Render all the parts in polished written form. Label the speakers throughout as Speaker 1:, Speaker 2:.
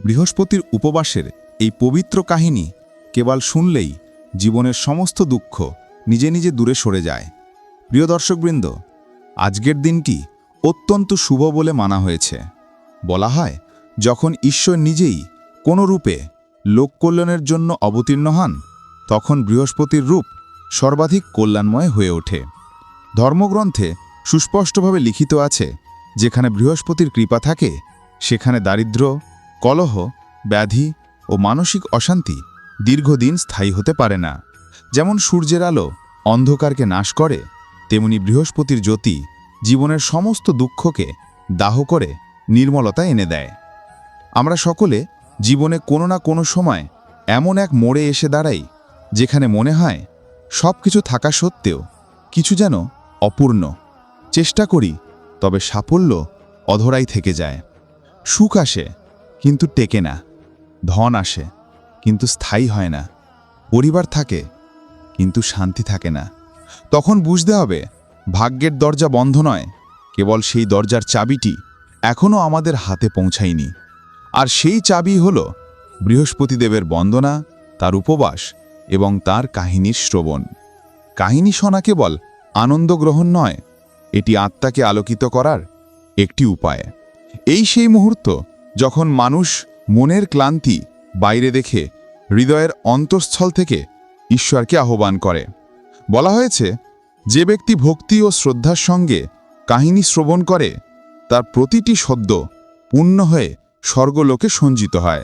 Speaker 1: বৃহস্পতির উপবাসের এই পবিত্র কাহিনী কেবল শুনলেই জীবনের সমস্ত দুঃখ নিজে নিজে দূরে সরে যায়। প্রিয় দর্শকবৃন্দ, আজকের দিনটি অত্যন্ত শুভ বলে মানা হয়েছে। বলা হয়, যখন ঈশ্বর নিজেই কোনো রূপে লোককল্যাণের জন্য অবতীর্ণ হন, তখন বৃহস্পতির রূপ সর্বাধিক কল্যাণময় হয়ে ওঠে। ধর্মগ্রন্থে সুস্পষ্টভাবে লিখিত আছে, যেখানে বৃহস্পতির কৃপা থাকে সেখানে দারিদ্র্য, কলহ, ব্যাধি ও মানসিক অশান্তি দীর্ঘদিন স্থায়ী হতে পারে না। যেমন সূর্যের আলো অন্ধকারকে নাশ করে, তেমনি বৃহস্পতির জ্যোতি জীবনের সমস্ত দুঃখকে দাহ করে নির্মলতা এনে দেয়। আমরা সকলে জীবনে কোনো না কোনো সময় এমন এক মোড়ে এসে দাঁড়াই, যেখানে মনে হয় সব কিছু থাকা সত্ত্বেও কিছু যেন অপূর্ণ। চেষ্টা করি, তবে সাফল্য অধরাই থেকে যায়। সুখ আসে কিন্তু টেকে না, ধন আসে কিন্তু স্থায়ী হয় না, পরিবার থাকে কিন্তু শান্তি থাকে না। তখন বুঝতে হবে, ভাগ্যের দরজা বন্ধ নয়, কেবল সেই দরজার চাবিটি এখনও আমাদের হাতে পৌঁছায়নি। আর সেই চাবি হল বৃহস্পতিদেবের বন্দনা, তার উপবাস এবং তার কাহিনীর শ্রবণ। কাহিনী শোনা কেবল আনন্দ গ্রহণ নয়, এটি আত্মাকে আলোকিত করার একটি উপায়। এই সেই মুহূর্ত যখন মানুষ মনের ক্লান্তি বাইরে দেখে হৃদয়ের অন্তঃস্থল থেকে ঈশ্বরকে আহ্বান করে। বলা হয়েছে, যে ব্যক্তি ভক্তি ও শ্রদ্ধার সঙ্গে কাহিনী শ্রবণ করে, তার প্রতিটি শব্দ পুণ্য হয়ে স্বর্গলোকে সঞ্চিত হয়।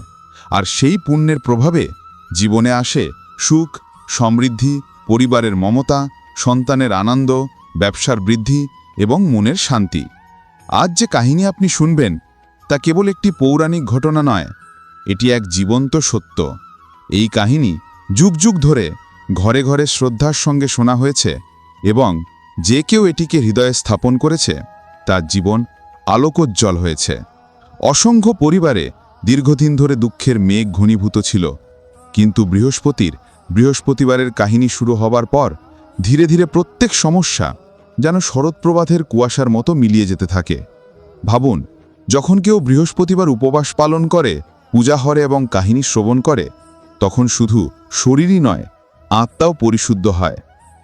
Speaker 1: আর সেই পুণ্যের প্রভাবে জীবনে আসে সুখ, সমৃদ্ধি, পরিবারের মমতা, সন্তানের আনন্দ, ব্যবসার বৃদ্ধি এবং মনের শান্তি। আজ যে কাহিনী আপনি শুনবেন, তা কেবল একটি পৌরাণিক ঘটনা নয়, এটি এক জীবন্ত সত্য। এই কাহিনী যুগ যুগ ধরে ঘরে ঘরে শ্রদ্ধার সঙ্গে শোনা হয়েছে, এবং যে কেউ এটিকে হৃদয়ে স্থাপন করেছে, তার জীবন আলোকোজ্জ্বল হয়েছে। অসংখ্য পরিবারে দীর্ঘদিন ধরে দুঃখের মেঘ ঘনীভূত ছিল, কিন্তু বৃহস্পতিবারের কাহিনী শুরু হবার পর ধীরে ধীরে প্রত্যেক সমস্যা যেন শরৎপ্রভাতের কুয়াশার মতো মিলিয়ে যেতে থাকে। ভাবুন, যখন কেউ বৃহস্পতিবার উপবাস পালন করে, পূজা হরে এবং কাহিনী শ্রবণ করে, তখন শুধু শরীরই নয়, আত্মাও পরিশুদ্ধ হয়,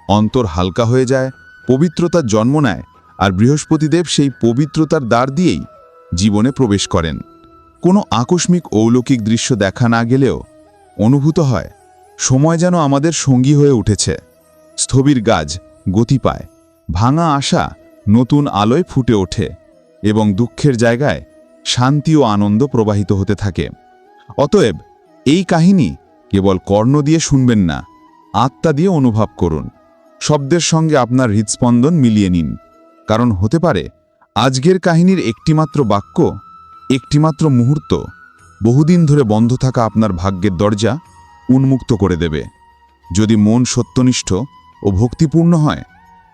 Speaker 1: অন্তর হালকা হয়ে যায়, পবিত্রতার জন্ম নেয়। আর বৃহস্পতিদেব সেই পবিত্রতার দ্বার দিয়েই জীবনে প্রবেশ করেন। কোনো আকস্মিক অলৌকিক দৃশ্য দেখা না গেলেও অনুভূত হয়, সময় যেন আমাদের সঙ্গী হয়ে উঠেছে। স্থবির গাছ গতি পায়, ভাঙা আশা নতুন আলোয় ফুটে ওঠে, এবং দুঃখের জায়গায় শান্তি ও আনন্দ প্রবাহিত হতে থাকে। অতএব এই কাহিনী কেবল কর্ণ দিয়ে শুনবেন না, আত্মা দিয়ে অনুভব করুন। শব্দের সঙ্গে আপনার হৃদস্পন্দন মিলিয়ে নিন, কারণ হতে পারে আজকের কাহিনীর একটিমাত্র বাক্য, একটিমাত্র মুহূর্ত বহুদিন ধরে বন্ধ থাকা আপনার ভাগ্যের দরজা উন্মুক্ত করে দেবে। যদি মন সত্যনিষ্ঠ ও ভক্তিপূর্ণ হয়,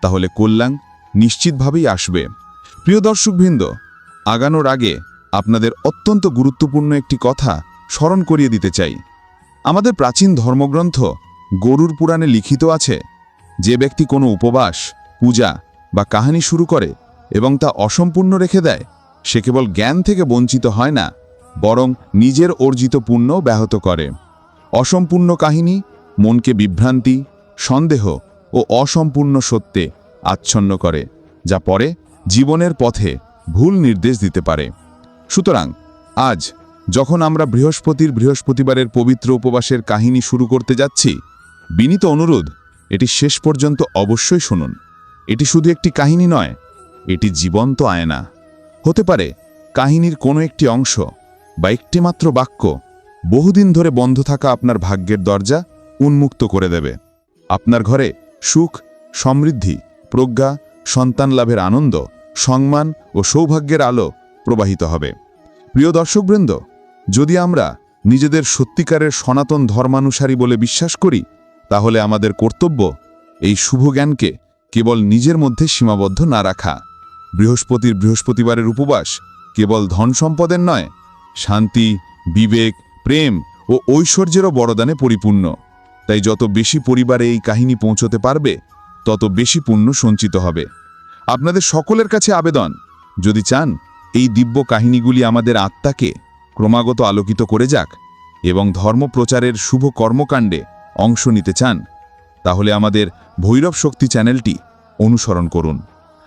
Speaker 1: তাহলে কল্যাণ নিশ্চিতভাবেই আসবে। প্রিয় দর্শকবৃন্দ, আগানোর আগে আপনাদের অত্যন্ত গুরুত্বপূর্ণ একটি কথা স্মরণ করিয়ে দিতে চাই। আমাদের প্রাচীন ধর্মগ্রন্থ গরুড় পুরাণে লিখিত আছে, যে ব্যক্তি কোনো উপবাস, পূজা বা কাহিনী শুরু করে এবং তা অসম্পূর্ণ রেখে দেয়, সে কেবল জ্ঞান থেকে বঞ্চিত হয় না, বরং নিজের অর্জিত পুণ্য ব্যাহত করে। অসম্পূর্ণ কাহিনী মনকে বিভ্রান্তি, সন্দেহ ও অসম্পূর্ণ সত্যে আচ্ছন্ন করে, যা পরে জীবনের পথে ভুল নির্দেশ দিতে পারে। সুতরাং আজ যখন আমরা বৃহস্পতিবারের পবিত্র উপবাসের কাহিনী শুরু করতে যাচ্ছি, বিনীত অনুরোধ, এটি শেষ পর্যন্ত অবশ্যই শুনুন। এটি শুধু একটি কাহিনী নয়, এটি জীবন্ত আয়না। হতে পারে কাহিনীর কোনো একটি অংশ বা একটিমাত্র বাক্য বহুদিন ধরে বন্ধ থাকা আপনার ভাগ্যের দরজা উন্মুক্ত করে দেবে। আপনার ঘরে সুখ, সমৃদ্ধি, প্রজ্ঞা, সন্তান লাভের আনন্দ, সম্মান ও সৌভাগ্যের আলো প্রবাহিত হবে। প্রিয় দর্শকবৃন্দ, যদি আমরা নিজেদের সত্যিকারের সনাতন ধর্মানুসারী বলে বিশ্বাস করি, তাহলে আমাদের কর্তব্য এই শুভ জ্ঞানকে কেবল নিজের মধ্যে সীমাবদ্ধ না রাখা। বৃহস্পতিবারের উপবাস কেবল ধন সম্পদের নয়, শান্তি, বিবেক, প্রেম ও ঐশ্বর্যেরও বরদানে পরিপূর্ণ। তাই যত বেশি পরিবারে এই কাহিনী পৌঁছতে পারবে, তত বেশি পুণ্য সঞ্চিত হবে। আপনাদের সকলের কাছে আবেদন, যদি চান এই দিব্য কাহিনীগুলি আমাদের আত্মাকে ক্রমাগত আলোকিত করে যাক এবং ধর্মপ্রচারের শুভ কর্মকাণ্ডে অংশ নিতে চান, তাহলে আমাদের ভৈরব শক্তি চ্যানেলটি অনুসরণ করুন।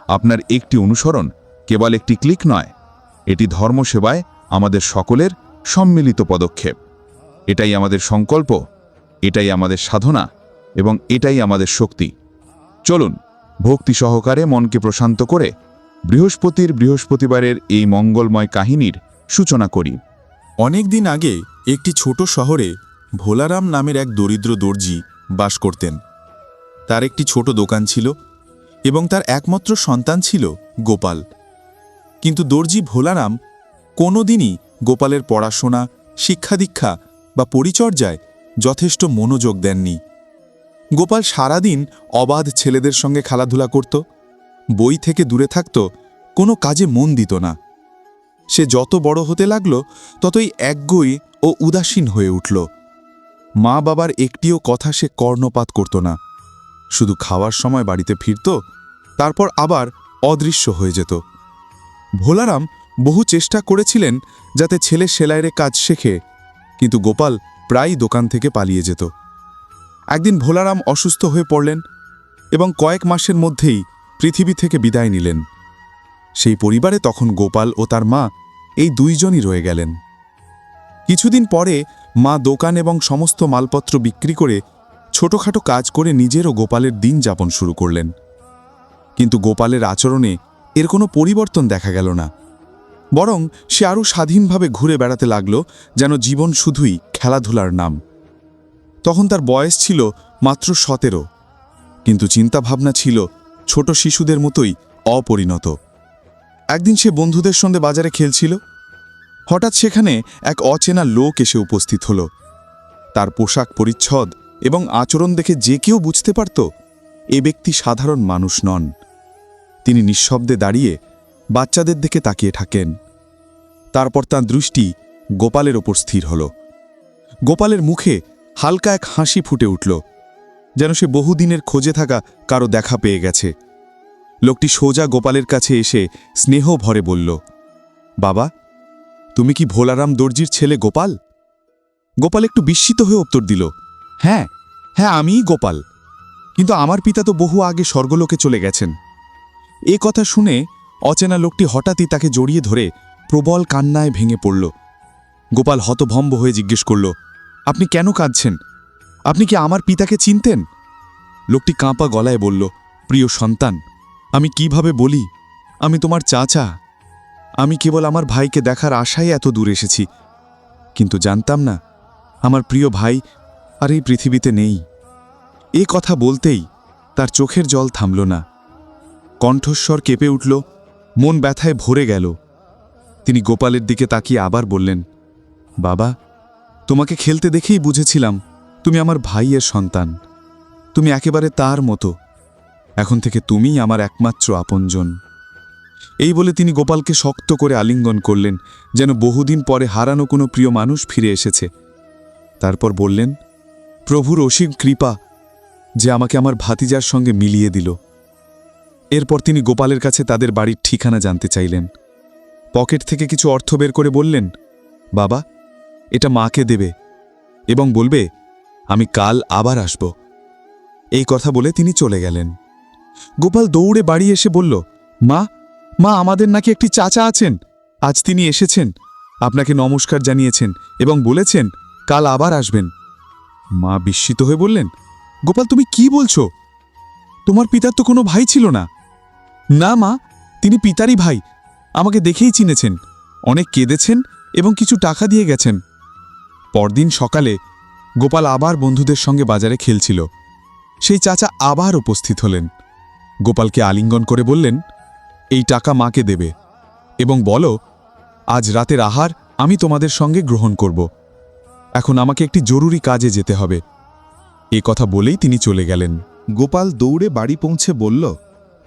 Speaker 1: আপনার একটি অনুসরণ কেবল একটি ক্লিক নয়, এটি ধর্মসেবায় আমাদের সকলের সম্মিলিত পদক্ষেপ। এটাই আমাদের সংকল্প, এটাই আমাদের সাধনা এবং এটাই আমাদের শক্তি। চলুন ভক্তি সহকারে মনকে প্রশান্ত করে বৃহস্পতিবারের এই মঙ্গলময় কাহিনীর সূচনা করি।
Speaker 2: অনেক দিন আগে একটি ছোট শহরে ভোলারাম নামের এক দরিদ্র দর্জি বাস করতেন। তার একটি ছোট দোকান ছিল এবং তার একমাত্র সন্তান ছিল গোপাল। কিন্তু দর্জি ভোলারাম কোনোদিনই গোপালের পড়াশোনা, শিক্ষাদীক্ষা বা পরিচর্যায় যথেষ্ট মনোযোগ দেননি। গোপাল সারাদিন অবাধ ছেলেদের সঙ্গে খেলাধুলা করত, বই থেকে দূরে থাকত, কোনো কাজে মন দিত না। সে যত বড় হতে লাগল ততই একগুঁয়ে ও উদাসীন হয়ে উঠল। মা বাবার একটিও কথা সে কর্ণপাত করত না। শুধু খাওয়ার সময় বাড়িতে ফিরত, তারপর আবার অদৃশ্য হয়ে যেত। ভোলারাম বহু চেষ্টা করেছিলেন যাতে ছেলে সেলাইয়ের কাজ শেখে, কিন্তু গোপাল প্রায়ই দোকান থেকে পালিয়ে যেত। একদিন ভোলারাম অসুস্থ হয়ে পড়লেন এবং কয়েক মাসের মধ্যেই পৃথিবী থেকে বিদায় নিলেন। সেই পরিবারে তখন গোপাল ও তার মা এই দুইজনই রয়ে গেলেন। কিছুদিন পরে মা দোকান এবং সমস্ত মালপত্র বিক্রি করে ছোটখাটো কাজ করে নিজের ও গোপালের দিন যাপন শুরু করলেন। কিন্তু গোপালের আচরণে এর কোনো পরিবর্তন দেখা গেল না, বরং সে আরও স্বাধীনভাবে ঘুরে বেড়াতে লাগল, যেন জীবন শুধুই খেলাধুলার নাম। তখন তার বয়স ছিল মাত্র 17, কিন্তু চিন্তাভাবনা ছিল ছোট শিশুদের মতোই অপরিণত। একদিন সে বন্ধুদের সঙ্গে বাজারে খেলছিল। হঠাৎ সেখানে এক অচেনা লোক এসে উপস্থিত হল। তার পোশাক পরিচ্ছদ এবং আচরণ দেখে যে কেউ বুঝতে পারত এ ব্যক্তি সাধারণ মানুষ নন। তিনি নিঃশব্দে দাঁড়িয়ে বাচ্চাদের দিকে তাকিয়ে থাকেন। তারপর তাঁর দৃষ্টি গোপালের ওপর স্থির হল। গোপালের মুখে হালকা এক হাসি ফুটে উঠল, যেন সে বহুদিনের খোঁজে থাকা কারো দেখা পেয়ে গেছে। লোকটি সোজা গোপালের কাছে এসে স্নেহ ভরে বলল, বাবা, তুমি কি ভোলারাম দর্জির ছেলে গোপাল? গোপাল একটু বিস্মিত হয়ে উত্তর দিল, হ্যাঁ হ্যাঁ, আমিই গোপাল, কিন্তু আমার পিতা তো বহু আগে স্বর্গলোকে চলে গেছেন। এ কথা শুনে অচেনা লোকটি হঠাৎই তাকে জড়িয়ে ধরে প্রবল কান্নায় ভেঙে পড়ল। গোপাল হতভম্ব হয়ে জিজ্ঞেস করল, আপনি কেন কাঁদছেন? আপনি কি আমার পিতাকে চিনতেন? লোকটি কাঁপা গলায় বলল, প্রিয় সন্তান, আমি কিভাবে বলি, আমি তোমার চাচা। আমি কেবল আমার ভাইকে দেখার আশায় এত দূর এসেছি, কিন্তু জানতাম না আমার প্রিয় ভাই আর এই পৃথিবীতে নেই। এ কথা বলতেই তার চোখের জল থামল না, কণ্ঠস্বর কেঁপে উঠল, মন ব্যথায় ভরে গেল। তিনি গোপালের দিকে তাকিয়ে আবার বললেন, বাবা, তোমাকে খেলতে দেখেই বুঝেছিলাম তুমি আমার ভাইয়ের সন্তান। তুমি একেবারে তার মতো। এখন থেকে তুমিই আমার একমাত্র আপনজন। এই বলে তিনি গোপালকে শক্ত করে আলিঙ্গন করলেন, যেন বহুদিন পরে হারানো কোনো প্রিয় মানুষ ফিরে এসেছে। তারপর বললেন, প্রভুর অসীম কৃপা যে আমাকে আমার ভাতিজার সঙ্গে মিলিয়ে দিল। এরপর তিনি গোপালের কাছে তাদের বাড়ির ঠিকানা জানতে চাইলেন। পকেট থেকে কিছু অর্থ বের করে বললেন, বাবা, এটা মাকে দেবে এবং বলবে আমি কাল আবার আসব। এই কথা বলে তিনি চলে গেলেন। গোপাল দৌড়ে বাড়ি এসে বলল, মা, আমাদের নাকি একটি চাচা আছেন। আজ তিনি এসেছেন, আপনাকে নমস্কার জানিয়েছেন এবং বলেছেন কাল আবার আসবেন। মা বিস্মিত হয়ে বললেন, গোপাল, তুমি কি বলছো? তোমার পিতার তো কোনো ভাই ছিল না। না মা, তিনি পিতারই ভাই। আমাকে দেখেই চিনেছেন, অনেক কেঁদেছেন এবং কিছু টাকা দিয়ে গেছেন। পরদিন সকালে গোপাল আবার বন্ধুদের সঙ্গে বাজারে খেলছিল। সেই চাচা আবার উপস্থিত হলেন। গোপালকে আলিঙ্গন করে বললেন, এই টাকা মাকে দেবে এবং বলো আজ রাতের আহার আমি তোমাদের সঙ্গে গ্রহণ করব। এখন আমাকে একটি জরুরি কাজে যেতে হবে। এ কথা বলেই তিনি চলে গেলেন।
Speaker 1: গোপাল দৌড়ে বাড়ি পৌঁছে বলল,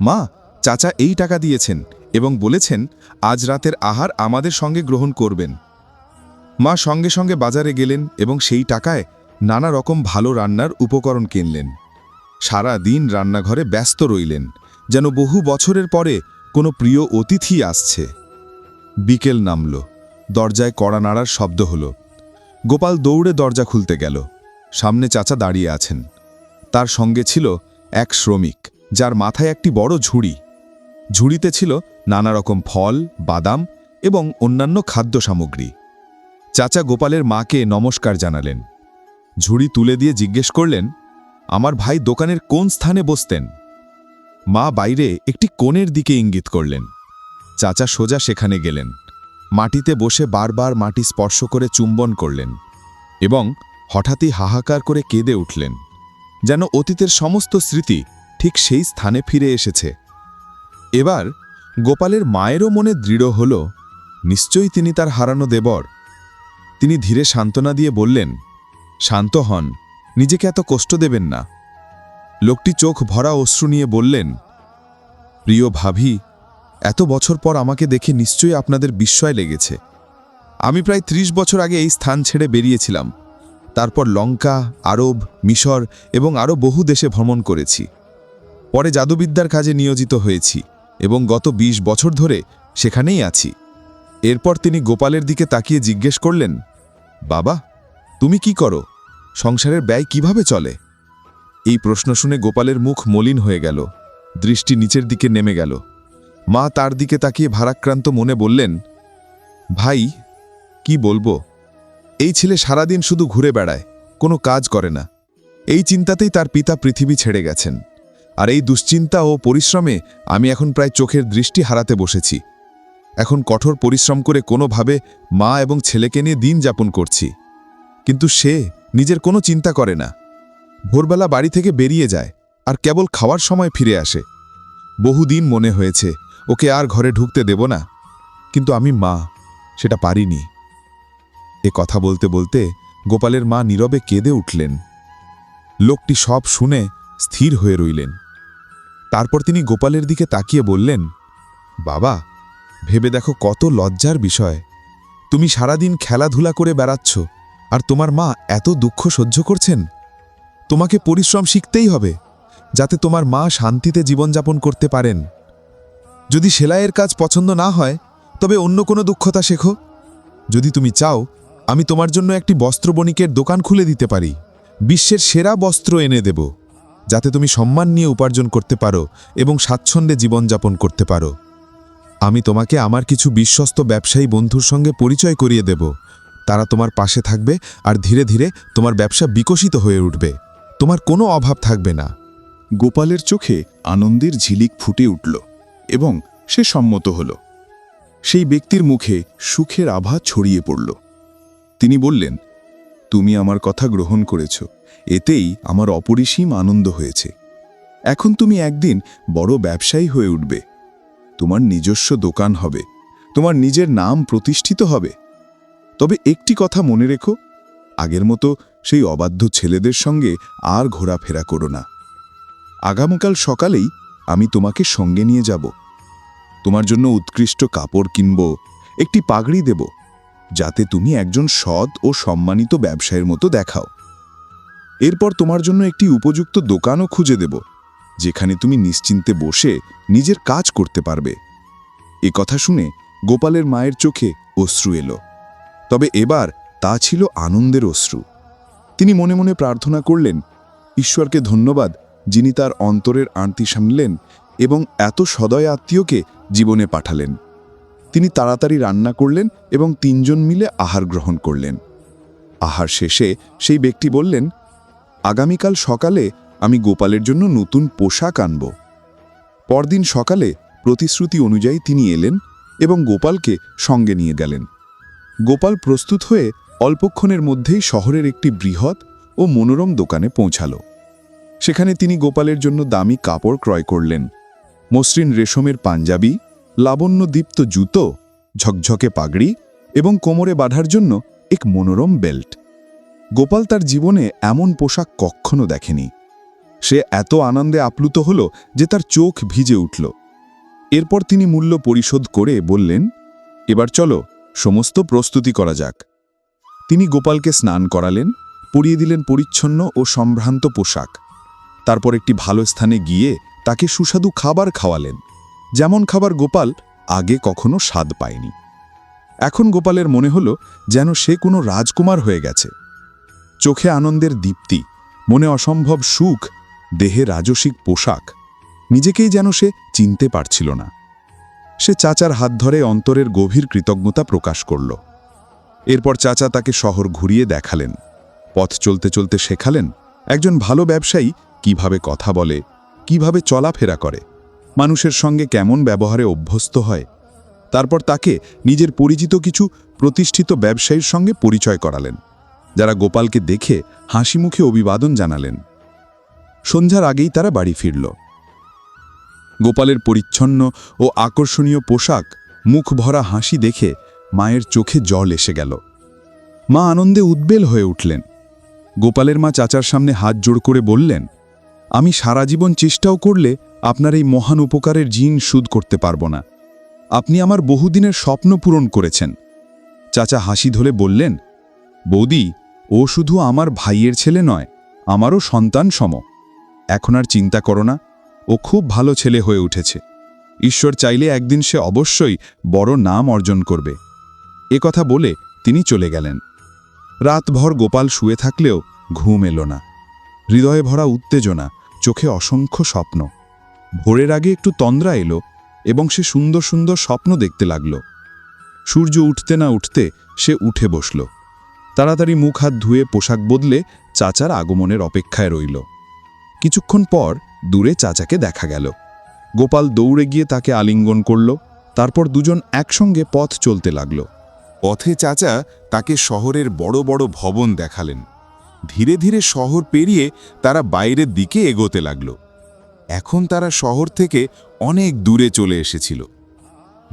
Speaker 1: মা, চাচা এই টাকা দিয়েছেন এবং বলেছেন আজ রাতের আহার আমাদের সঙ্গে গ্রহণ করবেন। মা সঙ্গে সঙ্গে বাজারে গেলেন এবং সেই টাকায় নানা রকম ভালো রান্নার উপকরণ কিনলেন। সারা দিন রান্নাঘরে ব্যস্ত রইলেন, যেন বহু বছরের পরে কোনো প্রিয় অতিথি আসছে। বিকেল নামল, দরজায় কড়া নাড়ার শব্দ হলো। গোপাল দৌড়ে দরজা খুলতে গেল। সামনে চাচা দাঁড়িয়ে আছেন। তার সঙ্গে ছিল এক শ্রমিক, যার মাথায় একটি বড় ঝুড়ি। ঝুড়িতে ছিল নানা রকম ফল, বাদাম এবং অন্যান্য খাদ্য সামগ্রী। চাচা গোপালের মাকে নমস্কার জানালেন। ঝুড়ি তুলে দিয়ে জিজ্ঞেস করলেন, আমার ভাই দোকানের কোন স্থানে বসতেন? মা বাইরে একটি কোণের দিকে ইঙ্গিত করলেন। চাচা সোজা সেখানে গেলেন। মাটিতে বসে বারবার মাটি স্পর্শ করে চুম্বন করলেন এবং হঠাৎই হাহাকার করে কেঁদে উঠলেন, যেন অতীতের সমস্ত স্মৃতি ঠিক সেই স্থানে ফিরে এসেছে। এবার গোপালের মায়েরও মনে দৃঢ় হল, নিশ্চয়ই তিনি তার হারানো দেবর। তিনি ধীরে সান্ত্বনা দিয়ে বললেন, শান্ত হন, নিজেকে এত কষ্ট দেবেন না। লোকটি চোখ ভরা অশ্রু নিয়ে বললেন, প্রিয় ভাবি, এত বছর পর আমাকে দেখে নিশ্চয়ই আপনাদের বিস্ময় লেগেছে। আমি প্রায় ৩০ বছর আগে এই স্থান ছেড়ে বেরিয়েছিলাম। তারপর লঙ্কা, আরব, মিশর এবং আরও বহু দেশে ভ্রমণ করেছি। পরে জাদুবিদ্যার কাজে নিয়োজিত হয়েছি এবং গত ২০ বছর ধরে সেখানেই আছি। এরপর তিনি গোপালের দিকে তাকিয়ে জিজ্ঞেস করলেন, বাবা, তুমি কি করো? সংসারের ব্যয় কিভাবে চলে? এই প্রশ্ন শুনে গোপালের মুখ মলিন হয়ে গেল, দৃষ্টি নিচের দিকে নেমে গেল। মা তার দিকে তাকিয়ে ভারাক্রান্ত মনে বললেন, ভাই, কি বলবো, এই ছেলে সারাদিন শুধু ঘুরে বেড়ায়, কোনো কাজ করে না। এই চিন্তাতেই তার পিতা পৃথিবী ছেড়ে গেছেন। আর এই দুশ্চিন্তা ও পরিশ্রমে আমি এখন প্রায় চোখের দৃষ্টি হারাতে বসেছি। এখন কঠোর পরিশ্রম করে কোনোভাবে মা এবং ছেলেকে নিয়ে দিন যাপন করছি। কিন্তু সে নিজের কোনো চিন্তা করে না। ভোরবেলা বাড়ি থেকে বেরিয়ে যায় আর কেবল খাওয়ার সময় ফিরে আসে। বহুদিন মনে হয়েছে ওকে আর ঘরে ঢুকতে দেব না, কিন্তু আমি মা, সেটা পারিনি। এ কথা বলতে বলতে গোপালের মা নীরবে কেঁদে উঠলেন। লোকটি সব শুনে স্থির হয়ে রইলেন। তারপর তিনি গোপালের দিকে তাকিয়ে বললেন, বাবা, ভেবে দেখো কত লজ্জার বিষয়। তুমি সারাদিন খেলাধুলা করে বেড়াচ্ছ আর তোমার মা এত দুঃখ সহ্য করছেন। তোমাকে পরিশ্রম শিখতেই হবে, যাতে তোমার মা শান্তিতে জীবনযাপন করতে পারেন। যদি সেলাইয়ের কাজ পছন্দ না হয়, তবে অন্য কোনো দক্ষতা শেখো। যদি তুমি চাও, আমি তোমার জন্য একটি বস্ত্র বণিকের দোকান খুলে দিতে পারি। বিশ্বের সেরা বস্ত্র এনে দেব, যাতে তুমি সম্মান নিয়ে উপার্জন করতে পারো এবং স্বাচ্ছন্দ্যে জীবনযাপন করতে পারো। আমি তোমাকে আমার কিছু বিশ্বস্ত ব্যবসায়ী বন্ধুর সঙ্গে পরিচয় করিয়ে দেব। তারা তোমার পাশে থাকবে আর ধীরে ধীরে তোমার ব্যবসা বিকশিত হয়ে উঠবে। তোমার কোনো অভাব থাকবে না।
Speaker 2: গোপালের চোখে আনন্দের ঝিলিক ফুটে উঠল এবং সে সম্মত হল। সেই ব্যক্তির মুখে সুখের আভা ছড়িয়ে পড়ল। তিনি বললেন, তুমি আমার কথা গ্রহণ করেছ, এতেই আমার অপরিসীম আনন্দ হয়েছে। এখন তুমি একদিন বড় ব্যবসায়ী হয়ে উঠবে। তোমার নিজস্ব দোকান হবে, তোমার নিজের নাম প্রতিষ্ঠিত হবে। তবে একটি কথা মনে রেখো, আগের মতো সেই অবাধ্য ছেলেদের সঙ্গে আর ঘোরাফেরা করো না। আগামীকাল সকালেই আমি তোমাকে সঙ্গে নিয়ে যাব। তোমার জন্য উৎকৃষ্ট কাপড় কিনব, একটি পাগড়ি দেব, যাতে তুমি একজন সৎ ও সম্মানিত ব্যবসায়ীর মতো দেখাও। এরপর তোমার জন্য একটি উপযুক্ত দোকানও খুঁজে দেব, যেখানে তুমি নিশ্চিন্তে বসে নিজের কাজ করতে পারবে। এ কথা শুনে গোপালের মায়ের চোখে অশ্রু এলো, তবে এবার তা ছিল আনন্দের অশ্রু। তিনি মনে মনে প্রার্থনা করলেন, ঈশ্বরকে ধন্যবাদ, যিনি তার অন্তরের আরতি সামলেন এবং এত সদয় আত্মীয়কে জীবনে পাঠালেন। তিনি তাড়াতাড়ি রান্না করলেন এবং ৩ জন মিলে আহার গ্রহণ করলেন। আহার শেষে সেই ব্যক্তি বললেন, আগামীকাল সকালে আমি গোপালের জন্য নতুন পোশাক আনব। পরদিন সকালে প্রতিশ্রুতি অনুযায়ী তিনি এলেন এবং গোপালকে সঙ্গে নিয়ে গেলেন। গোপাল প্রস্তুত হয়ে অল্পক্ষণের মধ্যেই শহরের একটি বৃহৎ ও মনোরম দোকানে পৌঁছাল। সেখানে তিনি গোপালের জন্য দামি কাপড় ক্রয় করলেন, মসৃণ রেশমের পাঞ্জাবি, লাবণ্যদীপ্ত জুতো, ঝকঝকে পাগড়ি এবং কোমরে বাঁধার জন্য এক মনোরম বেল্ট। গোপাল তার জীবনে এমন পোশাক কখনো দেখেনি। সে এত আনন্দে আপ্লুত হল যে তার চোখ ভিজে উঠল। এরপর তিনি মূল্য পরিশোধ করে বললেন, এবার চলো, সমস্ত প্রস্তুতি করা যাক। তিনি গোপালকে স্নান করালেন, পরিয়ে দিলেন পরিচ্ছন্ন ও সম্ভ্রান্ত পোশাক। তারপর একটি ভালো স্থানে গিয়ে তাকে সুস্বাদু খাবার খাওয়ালেন, যেমন খাবার গোপাল আগে কখনো স্বাদ পায়নি।
Speaker 1: এখন গোপালের মনে হলো যেন সে কোনো রাজকুমার হয়ে গেছে। চোখে আনন্দের দীপ্তি, মনে অসম্ভব সুখ, দেহে রাজসিক পোশাক, নিজেকেই যেন সে চিনতে পারছিল না। সে চাচার হাত ধরে অন্তরের গভীর কৃতজ্ঞতা প্রকাশ করল। এরপর চাচা তাকে শহর ঘুরিয়ে দেখালেন, পথ চলতে চলতে শেখালেন একজন ভালো ব্যবসায়ী কিভাবে কথা বলে, কিভাবে চলাফেরা করে, মানুষের সঙ্গে কেমন ব্যবহারে অভ্যস্ত হয়। তারপর তাকে নিজের পরিচিত কিছু প্রতিষ্ঠিত ব্যবসায়ীর সঙ্গে পরিচয় করালেন, যারা গোপালকে দেখে হাসি মুখে অভিবাদন জানালেন। সন্ধ্যার আগেই তারা বাড়ি ফিরল। গোপালের পরিচ্ছন্ন ও আকর্ষণীয় পোশাক, মুখ ভরা হাসি দেখে মায়ের চোখে জল এসে গেল। মা আনন্দে উদ্বেল হয়ে উঠলেন। গোপালের মা চাচার সামনে হাত জোড় করে বললেন, আমি সারা জীবন চেষ্টাও করলে আপনার এই মহান উপকারের ঋণ শোধ করতে পারব না। আপনি আমার বহুদিনের স্বপ্ন পূরণ করেছেন। চাচা হাসি ধরে বললেন, বৌদি, ও শুধু আমার ভাইয়ের ছেলে নয়, আমারও সন্তান সম। এখন আর চিন্তা করো না, ও খুব ভালো ছেলে হয়ে উঠেছে। ঈশ্বর চাইলে একদিন সে অবশ্যই বড় নাম অর্জন করবে। এ কথা বলে তিনি চলে গেলেন। রাতভর গোপাল শুয়ে থাকলেও ঘুম এলো না। হৃদয়ে ভরা উত্তেজনা, চোখে অসংখ্য স্বপ্ন। ভোরের আগে একটু তন্দ্রা এলো এবং সে সুন্দর সুন্দর স্বপ্ন দেখতে লাগল। সূর্য উঠতে না উঠতে সে উঠে বসল। তাড়াতাড়ি মুখ হাত ধুয়ে পোশাক বদলে চাচার আগমনের অপেক্ষায় রইল। কিছুক্ষণ পর দূরে চাচাকে দেখা গেল। গোপাল দৌড়ে গিয়ে তাকে আলিঙ্গন করল। তারপর দুজন একসঙ্গে পথ চলতে লাগল।
Speaker 2: পথে চাচা তাকে শহরের বড় বড় ভবন দেখালেন। ধীরে ধীরে শহর পেরিয়ে তারা বাইরের দিকে এগোতে লাগল। এখন তারা শহর থেকে অনেক দূরে চলে এসেছিল।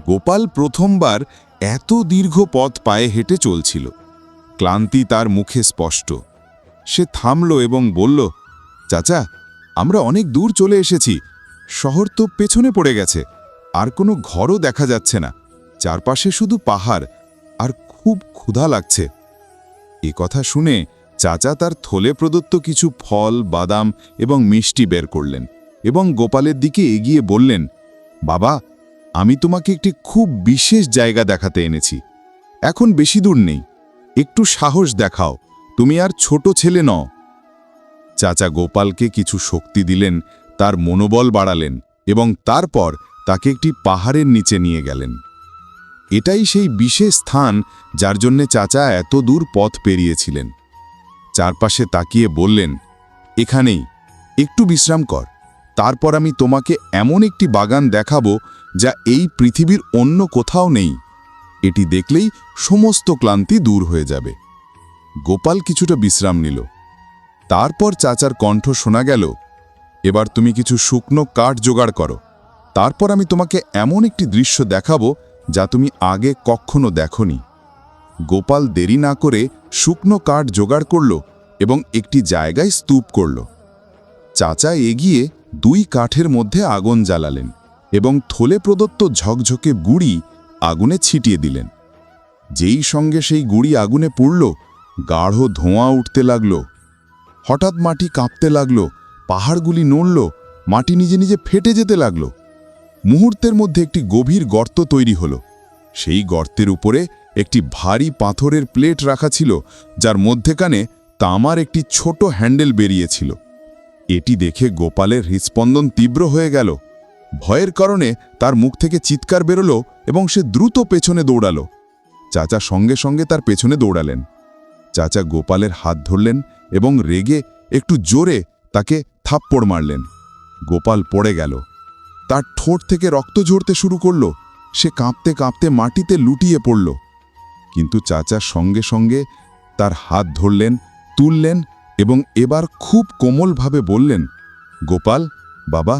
Speaker 2: গোপাল প্রথমবার এত দীর্ঘ পথ পায়ে হেঁটে চলছিল। ক্লান্তি তার মুখে স্পষ্ট। সে থামল এবং বলল, চাচা, আমরা অনেক দূর চলে এসেছি। শহর তো পেছনে পড়ে গেছে, আর কোনো ঘরও দেখা যাচ্ছে না। চারপাশে শুধু পাহাড়, আর খুব ক্ষুধা লাগছে। এ কথা শুনে চাচা তার থলে প্রদত্ত কিছু ফল, বাদাম এবং মিষ্টি বের করলেন এবং গোপালের দিকে এগিয়ে বললেন, বাবা, আমি তোমাকে একটি খুব বিশেষ জায়গা দেখাতে এনেছি। এখন বেশি দূর নেই, একটু সাহস দেখাও, তুমি আর ছোট ছেলে নও। চাচা গোপালকে কিছু শক্তি দিলেন, তার মনোবল বাড়ালেন এবং তারপর তাকে একটি পাহাড়ের নিচে নিয়ে গেলেন। এটাই সেই বিশেষ স্থান যার জন্যে চাচা এত দূর পথ পেরিয়েছিলেন। চারপাশে তাকিয়ে বললেন, এখানেই একটু বিশ্রাম কর, তারপর আমি তোমাকে এমন একটি বাগান দেখাবো যা এই পৃথিবীর অন্য কোথাও নেই। এটি দেখলেই সমস্ত ক্লান্তি দূর হয়ে যাবে। গোপাল কিছুটা বিশ্রাম নিল। তারপর চাচার কণ্ঠ শোনা গেল, এবার তুমি কিছু শুকনো কাঠ জোগাড় করো, তারপর আমি তোমাকে এমন একটি দৃশ্য দেখাবো যা তুমি আগে কখনো দেখোনি। গোপাল দেরি না করে শুকনো কাঠ জোগাড় করল এবং একটি জায়গায় স্তূপ করল। চাচা এগিয়ে 2 কাঠের মধ্যে আগুন জ্বালালেন এবং থলে প্রদত্ত ঝকঝকে গুঁড়ি আগুনে ছিটিয়ে দিলেন। যেই সঙ্গে সেই গুঁড়ি আগুনে পুড়ল, গাঢ় ধোঁয়া উঠতে লাগল। হঠাৎ মাটি কাঁপতে লাগল, পাহাড়গুলি নড়ল, মাটি নিজে নিজে ফেটে যেতে লাগল। মুহূর্তের মধ্যে একটি গভীর গর্ত তৈরি হলো। সেই গর্তের উপরে একটি ভারী পাথরের প্লেট রাখা ছিল, যার মধ্যেখানে তামার একটি ছোট হ্যান্ডেল বেরিয়েছিল। এটি দেখে গোপালের হৃৎস্পন্দন তীব্র হয়ে গেল। ভয়ের কারণে তার মুখ থেকে চিৎকার বেরোলো এবং সে দ্রুত পেছনে দৌড়াল। চাচা সঙ্গে সঙ্গে তার পেছনে দৌড়ালেন। চাচা গোপালের হাত ধরলেন এবং রেগে একটু জোরে তাকে থাপ্পড় মারলেন। গোপাল পড়ে গেল। তার ঠোঁট থেকে রক্ত ঝরতে শুরু করল। সে কাঁপতে কাঁপতে মাটিতে লুটিয়ে পড়ল। কিন্তু চাচা সঙ্গে সঙ্গে তার হাত ধরলেন, তুললেন এবং এবার খুব কোমলভাবে বললেন, গোপাল, বাবা,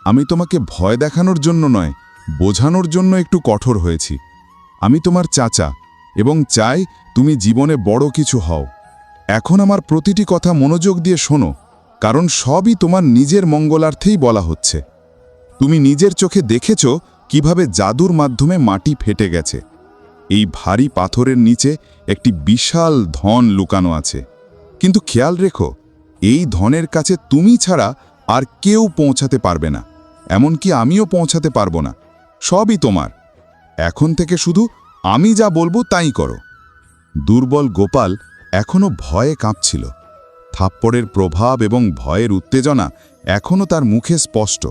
Speaker 2: আমি তোমাকে ভয় দেখানোর জন্য নয়, বোঝানোর জন্য একটু কঠোর হয়েছি। আমি তোমার চাচা এবং চাই তুমি জীবনে বড় কিছু হও। এখন আমার প্রতিটি কথা মনোযোগ দিয়ে শোনো, কারণ সবই তোমার নিজের মঙ্গলার্থেই বলা হচ্ছে। তুমি নিজের চোখে দেখেছ কিভাবে জাদুর মাধ্যমে মাটি ফেটে গেছে। এই ভারী পাথরের নিচে একটি বিশাল ধন লুকানো আছে। কিন্তু খেয়াল রেখো, এই ধনের কাছে তুমি ছাড়া আর কেউ পৌঁছাতে পারবে না, এমনকি আমিও পৌঁছাতে পারবো না। সবই তোমার। এখন থেকে শুধু
Speaker 1: আমি যা বলবো তাই করো। দুর্বল গোপাল এখনো ভয়ে কাঁপছিল। থাপ্পড়ের প্রভাব এবং ভয়ের উত্তেজনা এখনো তার মুখে স্পষ্ট।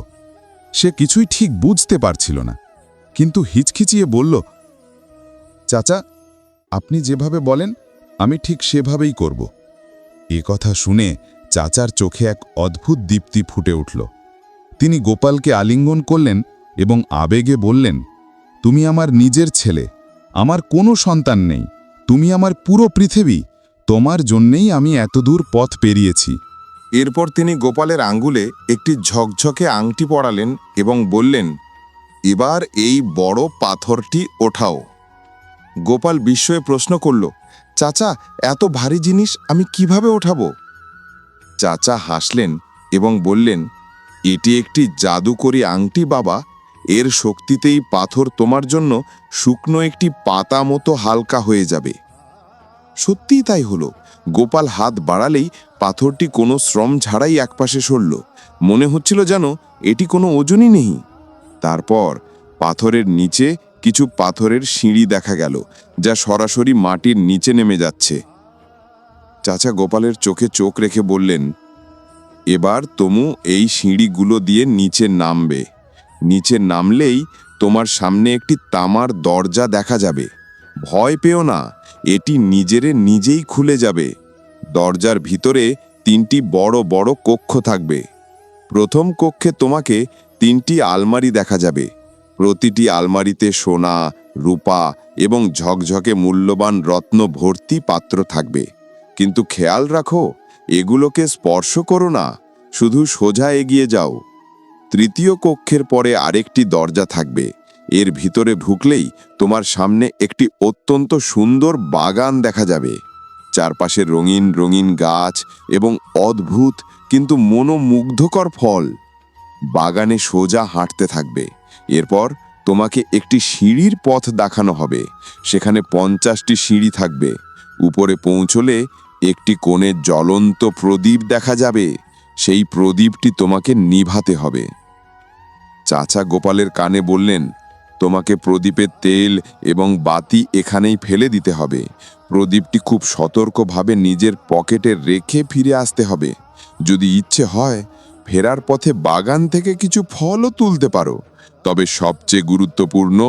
Speaker 1: সে কিছুই ঠিক বুঝতে পারছিল না, কিন্তু হিচকিচিয়ে বলল, চাচা, আপনি যেভাবে বলেন আমি ঠিক সেভাবেই করব। এ কথা শুনে চাচার চোখে এক অদ্ভুত দীপ্তি ফুটে উঠল। তিনি গোপালকে আলিঙ্গন করলেন এবং আবেগে বললেন, তুমি আমার নিজের ছেলে, আমার কোনো সন্তান নেই, তুমি আমার পুরো পৃথিবী, তোমার জন্যেই আমি এতদূর পথ পেরিয়েছি।
Speaker 3: এরপর তিনি গোপালের আঙ্গুলে একটি ঝকঝকে আংটি পরালেন এবং বললেন, এবার এই বড় পাথরটি ওঠাও। গোপাল বিস্ময়ে প্রশ্ন করল, চাচা, এত ভারী জিনিস আমি কিভাবে ওঠাবো? চাচা হাসলেন এবং বললেন, এটি একটি জাদুকরী আংটি বাবা, এর শক্তিতেই পাথর তোমার জন্য শুকনো একটি পাতা মতো হালকা হয়ে যাবে। সত্যিই তাই হলো। গোপাল হাত বাড়ালেই পাথরটি কোনো শ্রম ছাড়াই একপাশে সরল। মনে হচ্ছিল যেন এটি কোনো ওজনই নেই। তারপর পাথরের নিচে কিছু পাথরের সিঁড়ি দেখা গেল, যা সরাসরি মাটির নিচে নেমে যাচ্ছে। চাচা গোপালের চোখে চোখ রেখে বললেন, এবার তমু এই সিঁড়িগুলো দিয়ে নিচে নামবে। নিচে নামলেই তোমার সামনে একটি তামার দরজা দেখা যাবে। ভয় পেও না, এটি নিজেই খুলে যাবে। দরজার ভিতরে 3টি বড় বড় কক্ষ থাকবে। প্রথম কক্ষে তোমাকে 3টি আলমারি দেখা যাবে। প্রতিটি আলমারিতে সোনা, রূপা এবং ঝকঝকে মূল্যবান রত্ন ভর্তি পাত্র থাকবে। কিন্তু খেয়াল রাখো, এগুলোকে স্পর্শ করো না, শুধু সোজা এগিয়ে যাও। তৃতীয় কক্ষের পরে আরেকটি দরজা থাকবে। এর ভিতরে ঢুকলেই তোমার সামনে একটি অত্যন্ত সুন্দর বাগান দেখা যাবে। চারপাশে রঙিন রঙিন গাছ এবং অদ্ভুত কিন্তু মনোমুগ্ধকর ফল। বাগানে সোজা হাঁটতে থাকবে। এরপর তোমাকে একটি সিঁড়ির পথ দেখানো হবে। সেখানে 50টি সিঁড়ি থাকবে। উপরে পৌঁছলে একটি কোণে জ্বলন্ত প্রদীপ দেখা যাবে। সেই প্রদীপটি তোমাকে নিভাতে হবে। চাচা গোপালের কানে বললেন, তোমাকে প্রদীপের তেল এবং বাতি এখানেই ফেলে দিতে হবে। প্রদীপটি খুব সতর্কভাবে নিজের পকেটে রেখে ফিরে আসতে হবে। যদি ইচ্ছে হয়, ফেরার পথে বাগান থেকে কিছু ফলও তুলতে পারো। তবে সবচেয়ে গুরুত্বপূর্ণ,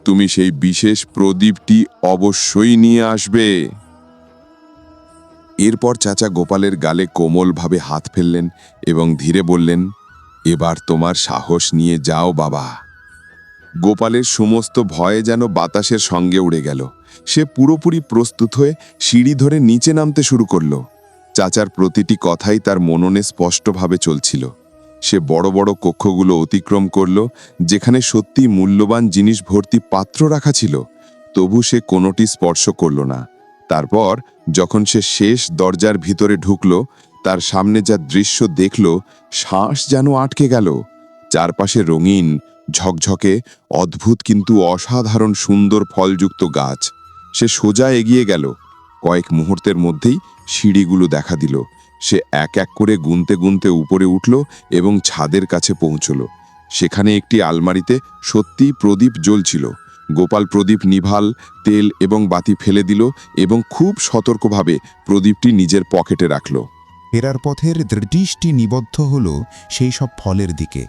Speaker 3: তুমি সেই বিশেষ প্রদীপটি অবশ্যই নিয়ে আসবে। এরপর চাচা গোপালের গালে কোমলভাবে হাত ফেললেন এবং ধীরে বললেন, এবার তোমার সাহস নিয়ে যাও বাবা। গোপালের সমস্ত ভয় যেন বাতাসের সঙ্গে উড়ে গেল। সে পুরোপুরি প্রস্তুত হয়ে সিঁড়ি ধরে নিচে নামতে শুরু করল। চাচার প্রতিটি কথাই তার মননে স্পষ্টভাবে চলছিল। সে বড় বড় কক্ষগুলো অতিক্রম করল, যেখানে সত্যি মূল্যবান জিনিস ভর্তি পাত্র রাখা ছিল। তবু সে কোনোটি স্পর্শ করল না। তারপর যখন সে শেষ দরজার ভিতরে ঢুকল, তার সামনে যা দৃশ্য দেখল, শ্বাস যেন আটকে গেল। চারপাশে রঙিন, ঝকঝকে, অদ্ভুত কিন্তু অসাধারণ সুন্দর ফলযুক্ত গাছ। সে সোজা এগিয়ে গেল। কয়েক মুহূর্তের মধ্যেই সিঁড়িগুলো দেখা দিল। সে এক এক করে গুনতে গুনতে উপরে উঠল এবং ছাদের কাছে পৌঁছল। সেখানে একটি আলমারিতে সত্যিই প্রদীপ জ্বলছিল। গোপাল প্রদীপ নিভাল, তেল এবং বাতি ফেলে দিল এবং খুব সতর্কভাবে প্রদীপটি নিজের পকেটে রাখল।
Speaker 4: ফেরার পথের দৃষ্টি নিবদ্ধ হল সেই সব ফলের দিকে।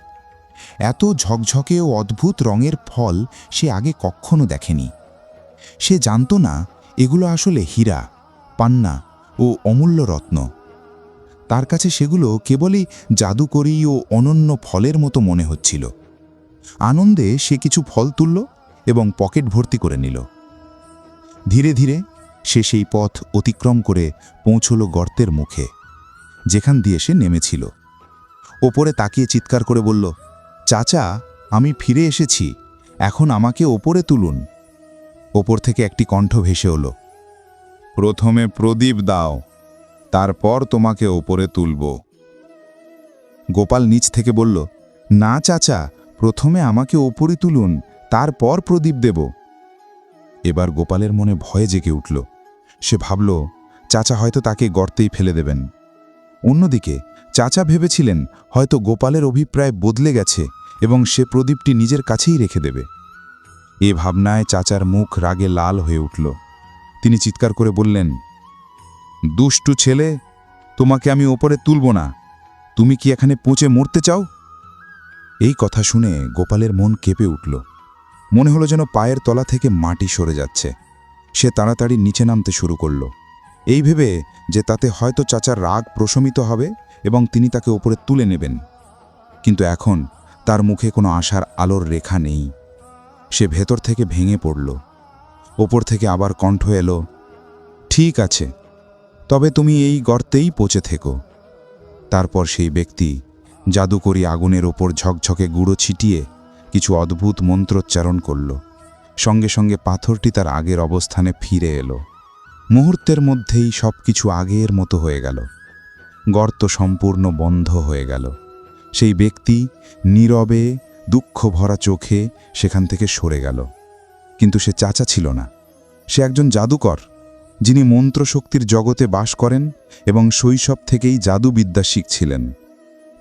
Speaker 4: এত ঝকঝকে ও অদ্ভুত রঙের ফল সে আগে কখনো দেখেনি। সে জানত না এগুলো আসলে হীরা, পান্না ও অমূল্য রত্ন। তার কাছে সেগুলো কেবলই জাদুকরী ও অনন্য ফলের মতো মনে হচ্ছিল। আনন্দে সে কিছু ফল তুলল এবং পকেট ভর্তি করে নিল। ধীরে ধীরে সে সেই পথ অতিক্রম করে পৌঁছল গর্তের মুখে, যেখান দিয়ে সে নেমেছিল। ওপরে তাকিয়ে চিৎকার করে বলল, চাচা, আমি ফিরে এসেছি, এখন আমাকে ওপরে তুলুন। ওপর থেকে একটি কণ্ঠ ভেসে এলো, প্রথমে প্রদীপ দাও, তারপর তোমাকে ওপরে তুলব। গোপাল নিচ থেকে বলল, না চাচা, প্রথমে আমাকে ওপরে তুলুন, তারপর প্রদীপ দেব। এবার গোপালের মনে ভয় জেগে উঠল। সে ভাবল, চাচা হয়তো তাকে গর্তেই ফেলে দেবেন। অন্যদিকে চাচা ভেবেছিলেন হয়তো গোপালের অভিপ্রায় বদলে গেছে এবং সে প্রদীপটি নিজের কাছেই রেখে দেবে। এ ভাবনায় চাচার মুখ রাগে লাল হয়ে উঠল। তিনি চিৎকার করে বললেন, দুষ্টু ছেলে, তোমাকে আমি ওপরে তুলব না। তুমি কি এখানে পচে মরতে চাও? এই কথা শুনে গোপালের মন কেঁপে উঠল। মনে হলো যেন পায়ের তলা থেকে মাটি সরে যাচ্ছে। সে তাড়াতাড়ি নিচে নামতে শুরু করল, এই ভেবে যে তাতে হয়তো চাচার রাগ প্রশমিত হবে এবং তিনি তাকে ওপরে তুলে নেবেন। কিন্তু এখন তার মুখে কোনো আশার আলোর রেখা নেই। সে ভেতর থেকে ভেঙে পড়ল। ওপর থেকে আবার কণ্ঠ এলো, ঠিক আছে, তবে তুমি এই গর্তেই পচে থেকো। তারপর সেই ব্যক্তি জাদুকরি আগুনের ওপর ঝকঝকে গুঁড়ো ছিটিয়ে কিছু অদ্ভুত মন্ত্রোচ্চারণ করল। সঙ্গে সঙ্গে পাথরটি তার আগের অবস্থানে ফিরে এলো। মুহূর্তের মধ্যেই সব কিছু আগের মতো হয়ে গেল। গর্ত সম্পূর্ণ বন্ধ হয়ে গেল। সেই ব্যক্তি নীরবে দুঃখ ভরা চোখে সেখান থেকে সরে গেল। কিন্তু সে চাচা ছিল না। সে একজন জাদুকর, যিনি মন্ত্রশক্তির জগতে বাস করেন এবং শৈশব থেকেই জাদুবিদ্যা শিখছিলেন।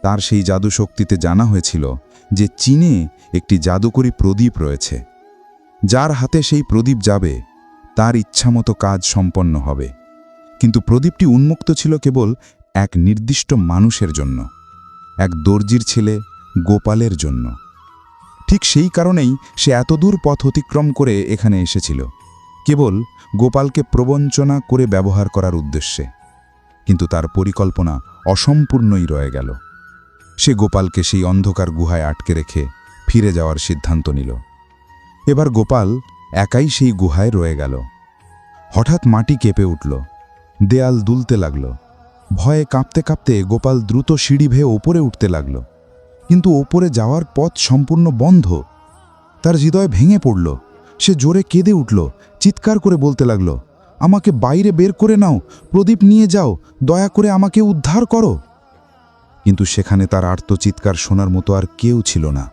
Speaker 4: তার সেই জাদুশক্তিতে জানা হয়েছিল যে চীনে একটি জাদুকরী প্রদীপ রয়েছে। যার হাতে সেই প্রদীপ যাবে তার ইচ্ছামতো কাজ সম্পন্ন হবে। কিন্তু প্রদীপটি উন্মুক্ত ছিল কেবল এক নির্দিষ্ট মানুষের জন্য, এক দর্জির ছেলে গোপালের জন্য। ঠিক সেই কারণেই সে এতদূর পথ অতিক্রম করে এখানে এসেছিল, কেবল গোপালকে প্রবঞ্চনা করে ব্যবহার করার উদ্দেশ্যে। কিন্তু তার পরিকল্পনা অসম্পূর্ণই রয়ে গেল। সে গোপালকে সেই অন্ধকার গুহায় আটকে রেখে ফিরে যাওয়ার সিদ্ধান্ত নিল। এবার গোপাল একাই সেই গুহায় রয়ে গেল। হঠাৎ মাটি কেঁপে উঠল, দেয়াল দুলতে লাগল। ভয়ে কাঁপতে কাঁপতে গোপাল দ্রুত সিঁড়ি বেয়ে ওপরে উঠতে লাগল। কিন্তু ওপরে যাওয়ার পথ সম্পূর্ণ বন্ধ। তার হৃদয় ভেঙে পড়ল। সে জোরে কেঁদে উঠল, চিৎকার করে বলতে লাগল, আমাকে বাইরে বের করে নাও, প্রদীপ নিয়ে যাও, দয়া করে আমাকে উদ্ধার করো। কিন্তু সেখানে তার আর্তচিৎকার শোনার মতো আর কেউ ছিল না।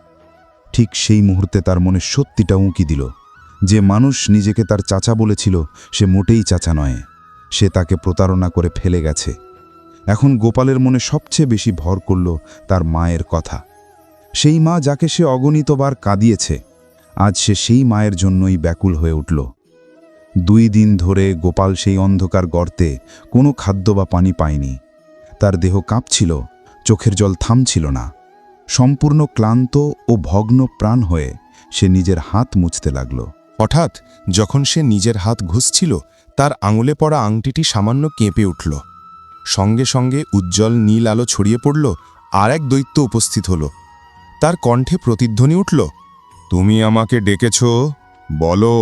Speaker 4: ঠিক সেই মুহূর্তে তার মনে সত্যিটা উঁকি দিল, যে মানুষ নিজেকে তার চাচা বলেছিল সে মোটেই চাচা নয়। সে তাকে প্রতারণা করে ফেলে গেছে। এখন গোপালের মনে সবচেয়ে বেশি ভর করল তার মায়ের কথা। সেই মা যাকে সে অগণিতবার কাঁদিয়েছে, আজ সে সেই মায়ের জন্যই ব্যাকুল হয়ে উঠল। 2 দিন ধরে গোপাল সেই অন্ধকার গর্তে কোনো খাদ্য বা পানি পায়নি। তার দেহ কাঁপছিল, চোখের জল থামছিল না। সম্পূর্ণ ক্লান্ত ও ভগ্ন প্রাণ হয়ে সে নিজের হাত মুছতে লাগল।
Speaker 2: হঠাৎ যখন সে নিজের হাত ঘুষছিল, তার আঙুলে পড়া আংটিটি সামান্য কেঁপে উঠল। সঙ্গে সঙ্গে উজ্জ্বল নীল আলো ছড়িয়ে পড়ল। আর এক দৈত্য উপস্থিত হল। তার কণ্ঠে প্রতিধ্বনি উঠল, তুমি আমাকে ডেকেছ, বলো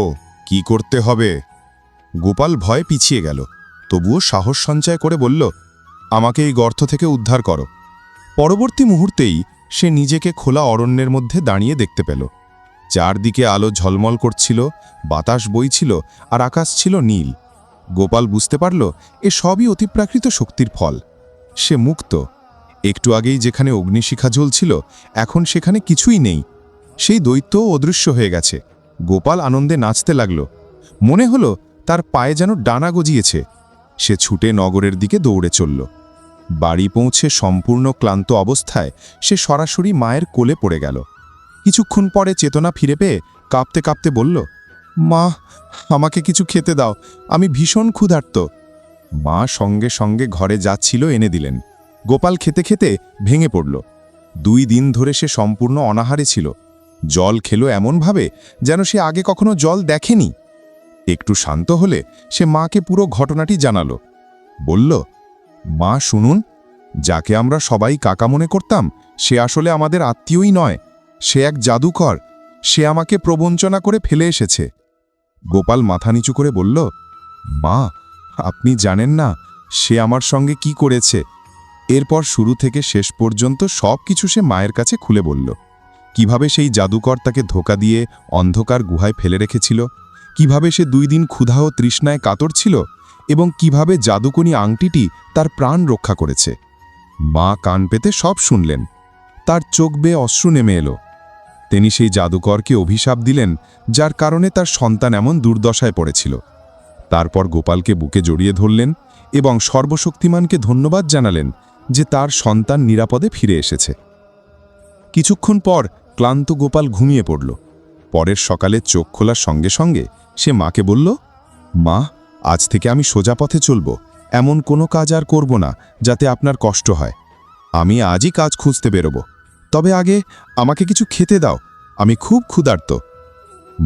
Speaker 2: কি করতে হবে? গোপাল ভয়ে পিছিয়ে গেল, তবুও সাহস সঞ্চয় করে বলল, আমাকে এই গর্ত থেকে উদ্ধার করো। পরবর্তী মুহূর্তেই সে নিজেকে খোলা অরণ্যের মধ্যে দাঁড়িয়ে দেখতে পেল। চারদিকে আলো ঝলমল করছিল, বাতাস বইছিল, আর আকাশ ছিল নীল। গোপাল বুঝতে পারল এ সবই অতিপ্রাকৃত শক্তির ফল। সে মুক্ত। একটু আগেই যেখানে অগ্নিশিখা জ্বলছিল, এখন সেখানে কিছুই নেই। সেই দৈত্যও অদৃশ্য হয়ে গেছে। গোপাল আনন্দে নাচতে লাগল। মনে হলো তার পায়ে যেন ডানা গজিয়েছে। সে ছুটে নগরের দিকে দৌড়ে চলল। বাড়ি পৌঁছে সম্পূর্ণ ক্লান্ত অবস্থায় সে সরাসরি মায়ের কোলে পড়ে গেল। কিছুক্ষণ পরে চেতনা ফিরে পেয়ে কাঁপতে কাঁপতে বলল, মা, আমাকে কিছু খেতে দাও, আমি ভীষণ ক্ষুধার্ত। মা সঙ্গে সঙ্গে ঘরে যাচ্ছিল এনে দিলেন। গোপাল খেতে খেতে ভেঙে পড়ল। 2 দিন ধরে সে সম্পূর্ণ অনাহারে ছিল। জল খেলো এমনভাবে যেন সে আগে কখনো জল দেখেনি। একটু শান্ত হলে সে মাকে পুরো ঘটনাটি জানালো। বলল, মা শুনুন, যাকে আমরা সবাই কাকা মনে করতাম সে আসলে আমাদের আত্মীয়ই নয়। সে এক জাদুকর। সে আমাকে প্রবঞ্চনা করে ফেলে এসেছে। গোপাল মাথা নিচু করে বলল, মা, আপনি জানেন না সে আমার সঙ্গে কি করেছে। এরপর শুরু থেকে শেষ পর্যন্ত সব কিছু সে মায়ের কাছে খুলে বলল। কিভাবে সেই জাদুকর তাকে ধোঁকা দিয়ে অন্ধকার গুহায় ফেলে রেখেছিল, কিভাবে সে 2 দিন ক্ষুধা ও তৃষ্ণায় কাতর ছিল, এবং কিভাবে জাদুকনি আংটিটি তার প্রাণ রক্ষা করেছে। মা কান পেতে সব শুনলেন। তার চোখ বেয়ে অশ্রু নেমে এলো। তিনি সেই জাদুকরকে অভিশাপ দিলেন, যার কারণে তার সন্তান এমন দুর্দশায় পড়েছিল। তারপর গোপালকে বুকে জড়িয়ে ধরলেন এবং সর্বশক্তিমানকে ধন্যবাদ জানালেন যে তার সন্তান নিরাপদে ফিরে এসেছে। কিছুক্ষণ পর ক্লান্ত গোপাল ঘুমিয়ে পড়ল।
Speaker 1: পরের সকালে চোখ খোলার সঙ্গে সঙ্গে সে মাকে বলল, মা, আজ থেকে আমি সোজা পথে চলব, এমন কোনো কাজ আর করব না যাতে আপনার কষ্ট হয়। আমি আজই কাজ খুঁজতে বেরোব, তবে আগে আমাকে কিছু খেতে দাও, আমি খুব ক্ষুধার্ত।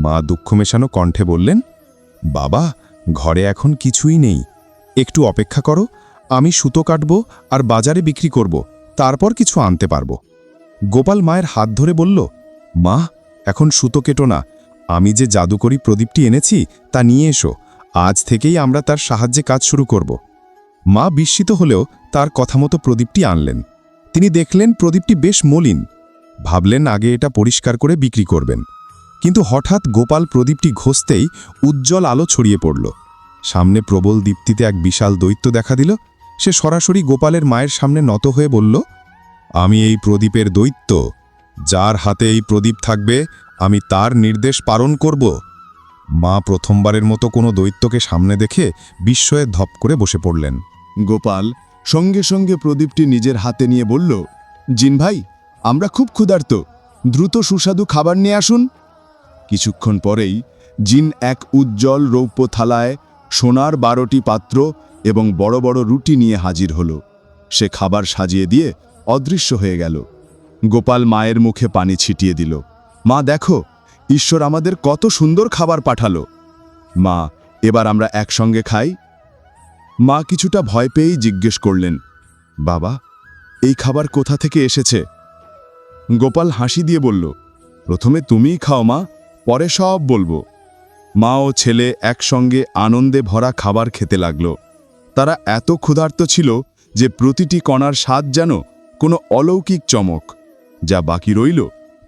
Speaker 1: মা দুঃখ মেশানো কণ্ঠে বললেন, বাবা, ঘরে এখন কিছুই নেই, একটু অপেক্ষা করো, আমি সুতো কাটব আর বাজারে বিক্রি করব, তারপর কিছু আনতে পারব। গোপাল মায়ের হাত ধরে বলল, মা, এখন সুতো কেটো না, আমি যে জাদুকরি প্রদীপটি এনেছি তা নিয়ে এসো, আজ থেকেই আমরা তার সাহায্যে কাজ শুরু করব। মা বিস্মিত হলেও তার কথা মতো প্রদীপটি আনলেন। তিনি দেখলেন প্রদীপটি বেশ মলিন, ভাবলেন আগে এটা পরিষ্কার করে বিক্রি করবেন। কিন্তু হঠাৎ গোপাল প্রদীপটি ঘষতেই উজ্জ্বল আলো ছড়িয়ে পড়ল। সামনে প্রবল দীপ্তিতে এক বিশাল দৈত্য দেখা দিল। সে সরাসরি গোপালের মায়ের সামনে নত হয়ে বলল, আমি এই প্রদীপের দৈত্য, যার হাতে এই প্রদীপ থাকবে আমি তার নির্দেশ পালন করব। মা প্রথমবারের মতো কোনো দৈত্যকে সামনে দেখে বিস্ময়ে ধপ করে বসে পড়লেন।
Speaker 5: গোপাল সঙ্গে সঙ্গে প্রদীপটি নিজের হাতে নিয়ে বলল, জিন ভাই, আমরা খুব ক্ষুধার্ত, দ্রুত সুস্বাদু খাবার নিয়ে আসুন। কিছুক্ষণ পরেই জিন এক উজ্জ্বল রৌপ্য থালায় সোনার 12টি পাত্র এবং বড় বড় রুটি নিয়ে হাজির হল। সে খাবার সাজিয়ে দিয়ে অদৃশ্য হয়ে গেল। গোপাল মায়ের মুখে পানি ছিটিয়ে দিল। মা, দেখো, ঈশ্বর আমাদের কত সুন্দর খাবার পাঠালো। মা, এবার আমরা একসঙ্গে খাই। মা কিছুটা ভয় পেয়েই জিজ্ঞেস করলেন, বাবা, এই খাবার কোথা থেকে এসেছে? গোপাল হাসি দিয়ে বলল, প্রথমে তুমিই খাও মা, পরে সব বলবো। মা ও ছেলে একসঙ্গে আনন্দে ভরা খাবার খেতে লাগল। তারা এত ক্ষুধার্ত ছিল যে প্রতিটি কণার স্বাদ যেন কোনো অলৌকিক চমক। যা বাকি রইল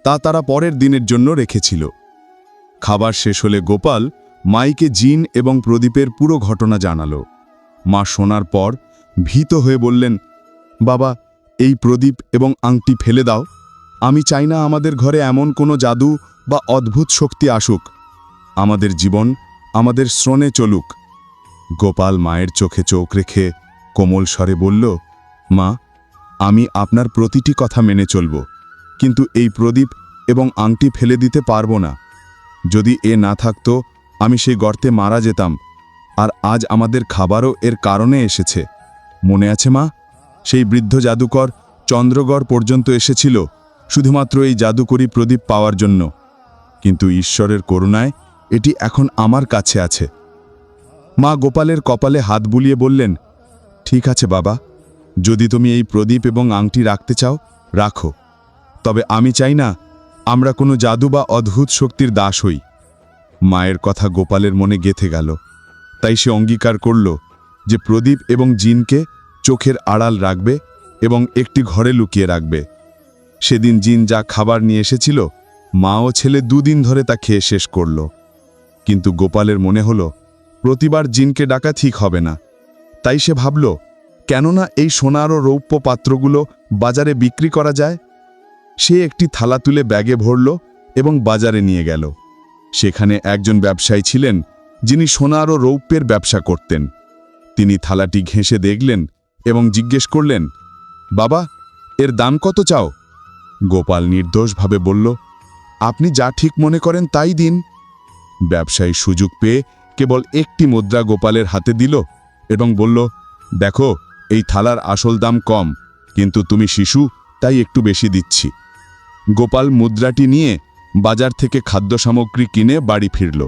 Speaker 5: তা তারা পরের দিনের জন্য রেখেছিল। খাবার শেষ হলে গোপাল মাইকে জিন এবং প্রদীপের পুরো ঘটনা জানালো। মা শোনার পর ভীত হয়ে বললেন, বাবা, এই প্রদীপ এবং আংটি ফেলে দাও। আমি চাই না আমাদের ঘরে এমন কোনো জাদু বা অদ্ভুত শক্তি আসুক। আমাদের জীবন আমাদের শ্রণে চলুক। গোপাল মায়ের চোখে চোখ রেখে কোমল স্বরে বলল, মা, আমি আপনার প্রতিটি কথা মেনে চলব, কিন্তু এই প্রদীপ এবং আংটি ফেলে দিতে পারবো না। যদি এ না থাকতো আমি সেই গর্তে মারা যেতাম, আর আজ আমাদের খাবারও এর কারণে এসেছে। মনে আছে মা, সেই বৃদ্ধ জাদুকর চন্দ্রগড় পর্যন্ত এসেছিল শুধুমাত্র এই জাদুকরি প্রদীপ পাওয়ার জন্য, কিন্তু ঈশ্বরের করুণায় এটি এখন আমার কাছে আছে। মা গোপালের কপালে হাত বুলিয়ে বললেন, ঠিক আছে বাবা, যদি তুমি এই প্রদীপ এবং আংটি রাখতে চাও রাখো, তবে আমি চাই না আমরা কোনো জাদু বা অদ্ভুত শক্তির দাস হই। মায়ের কথা গোপালের মনে গেঁথে গেল, তাই সে অঙ্গীকার করল যে প্রদীপ এবং জিনকে চোখের আড়াল রাখবে এবং একটি ঘরে লুকিয়ে রাখবে। সেদিন জিন যা খাবার নিয়ে এসেছিল মা ও ছেলে 2 দিন ধরে তা খেয়ে শেষ করল। কিন্তু গোপালের মনে হলো প্রতিবার জিনকে ডাকা ঠিক হবে না। তাই সে ভাবল, কেননা এই সোনার ও রৌপ্য পাত্রগুলো বাজারে বিক্রি করা যায়। সে একটি থালা তুলে ব্যাগে ভরল এবং বাজারে নিয়ে গেল। সেখানে একজন ব্যবসায়ী ছিলেন যিনি সোনার ও রৌপ্যের ব্যবসা করতেন। তিনি থালাটি ঘেঁষে দেখলেন এবং জিজ্ঞেস করলেন, বাবা, এর দাম কত চাও? গোপাল নির্দোষভাবে বলল, আপনি যা ঠিক মনে করেন তাই দিন। ব্যবসায়ী সুযোগ পেয়ে কেবল একটি মুদ্রা গোপালের হাতে দিল এবং বলল, দেখো, এই থালার আসল দাম কম, কিন্তু তুমি শিশু তাই একটু বেশি দিচ্ছি। গোপাল মুদ্রাটি নিয়ে বাজার থেকে খাদ্য সামগ্রী কিনে বাড়ি ফিরল।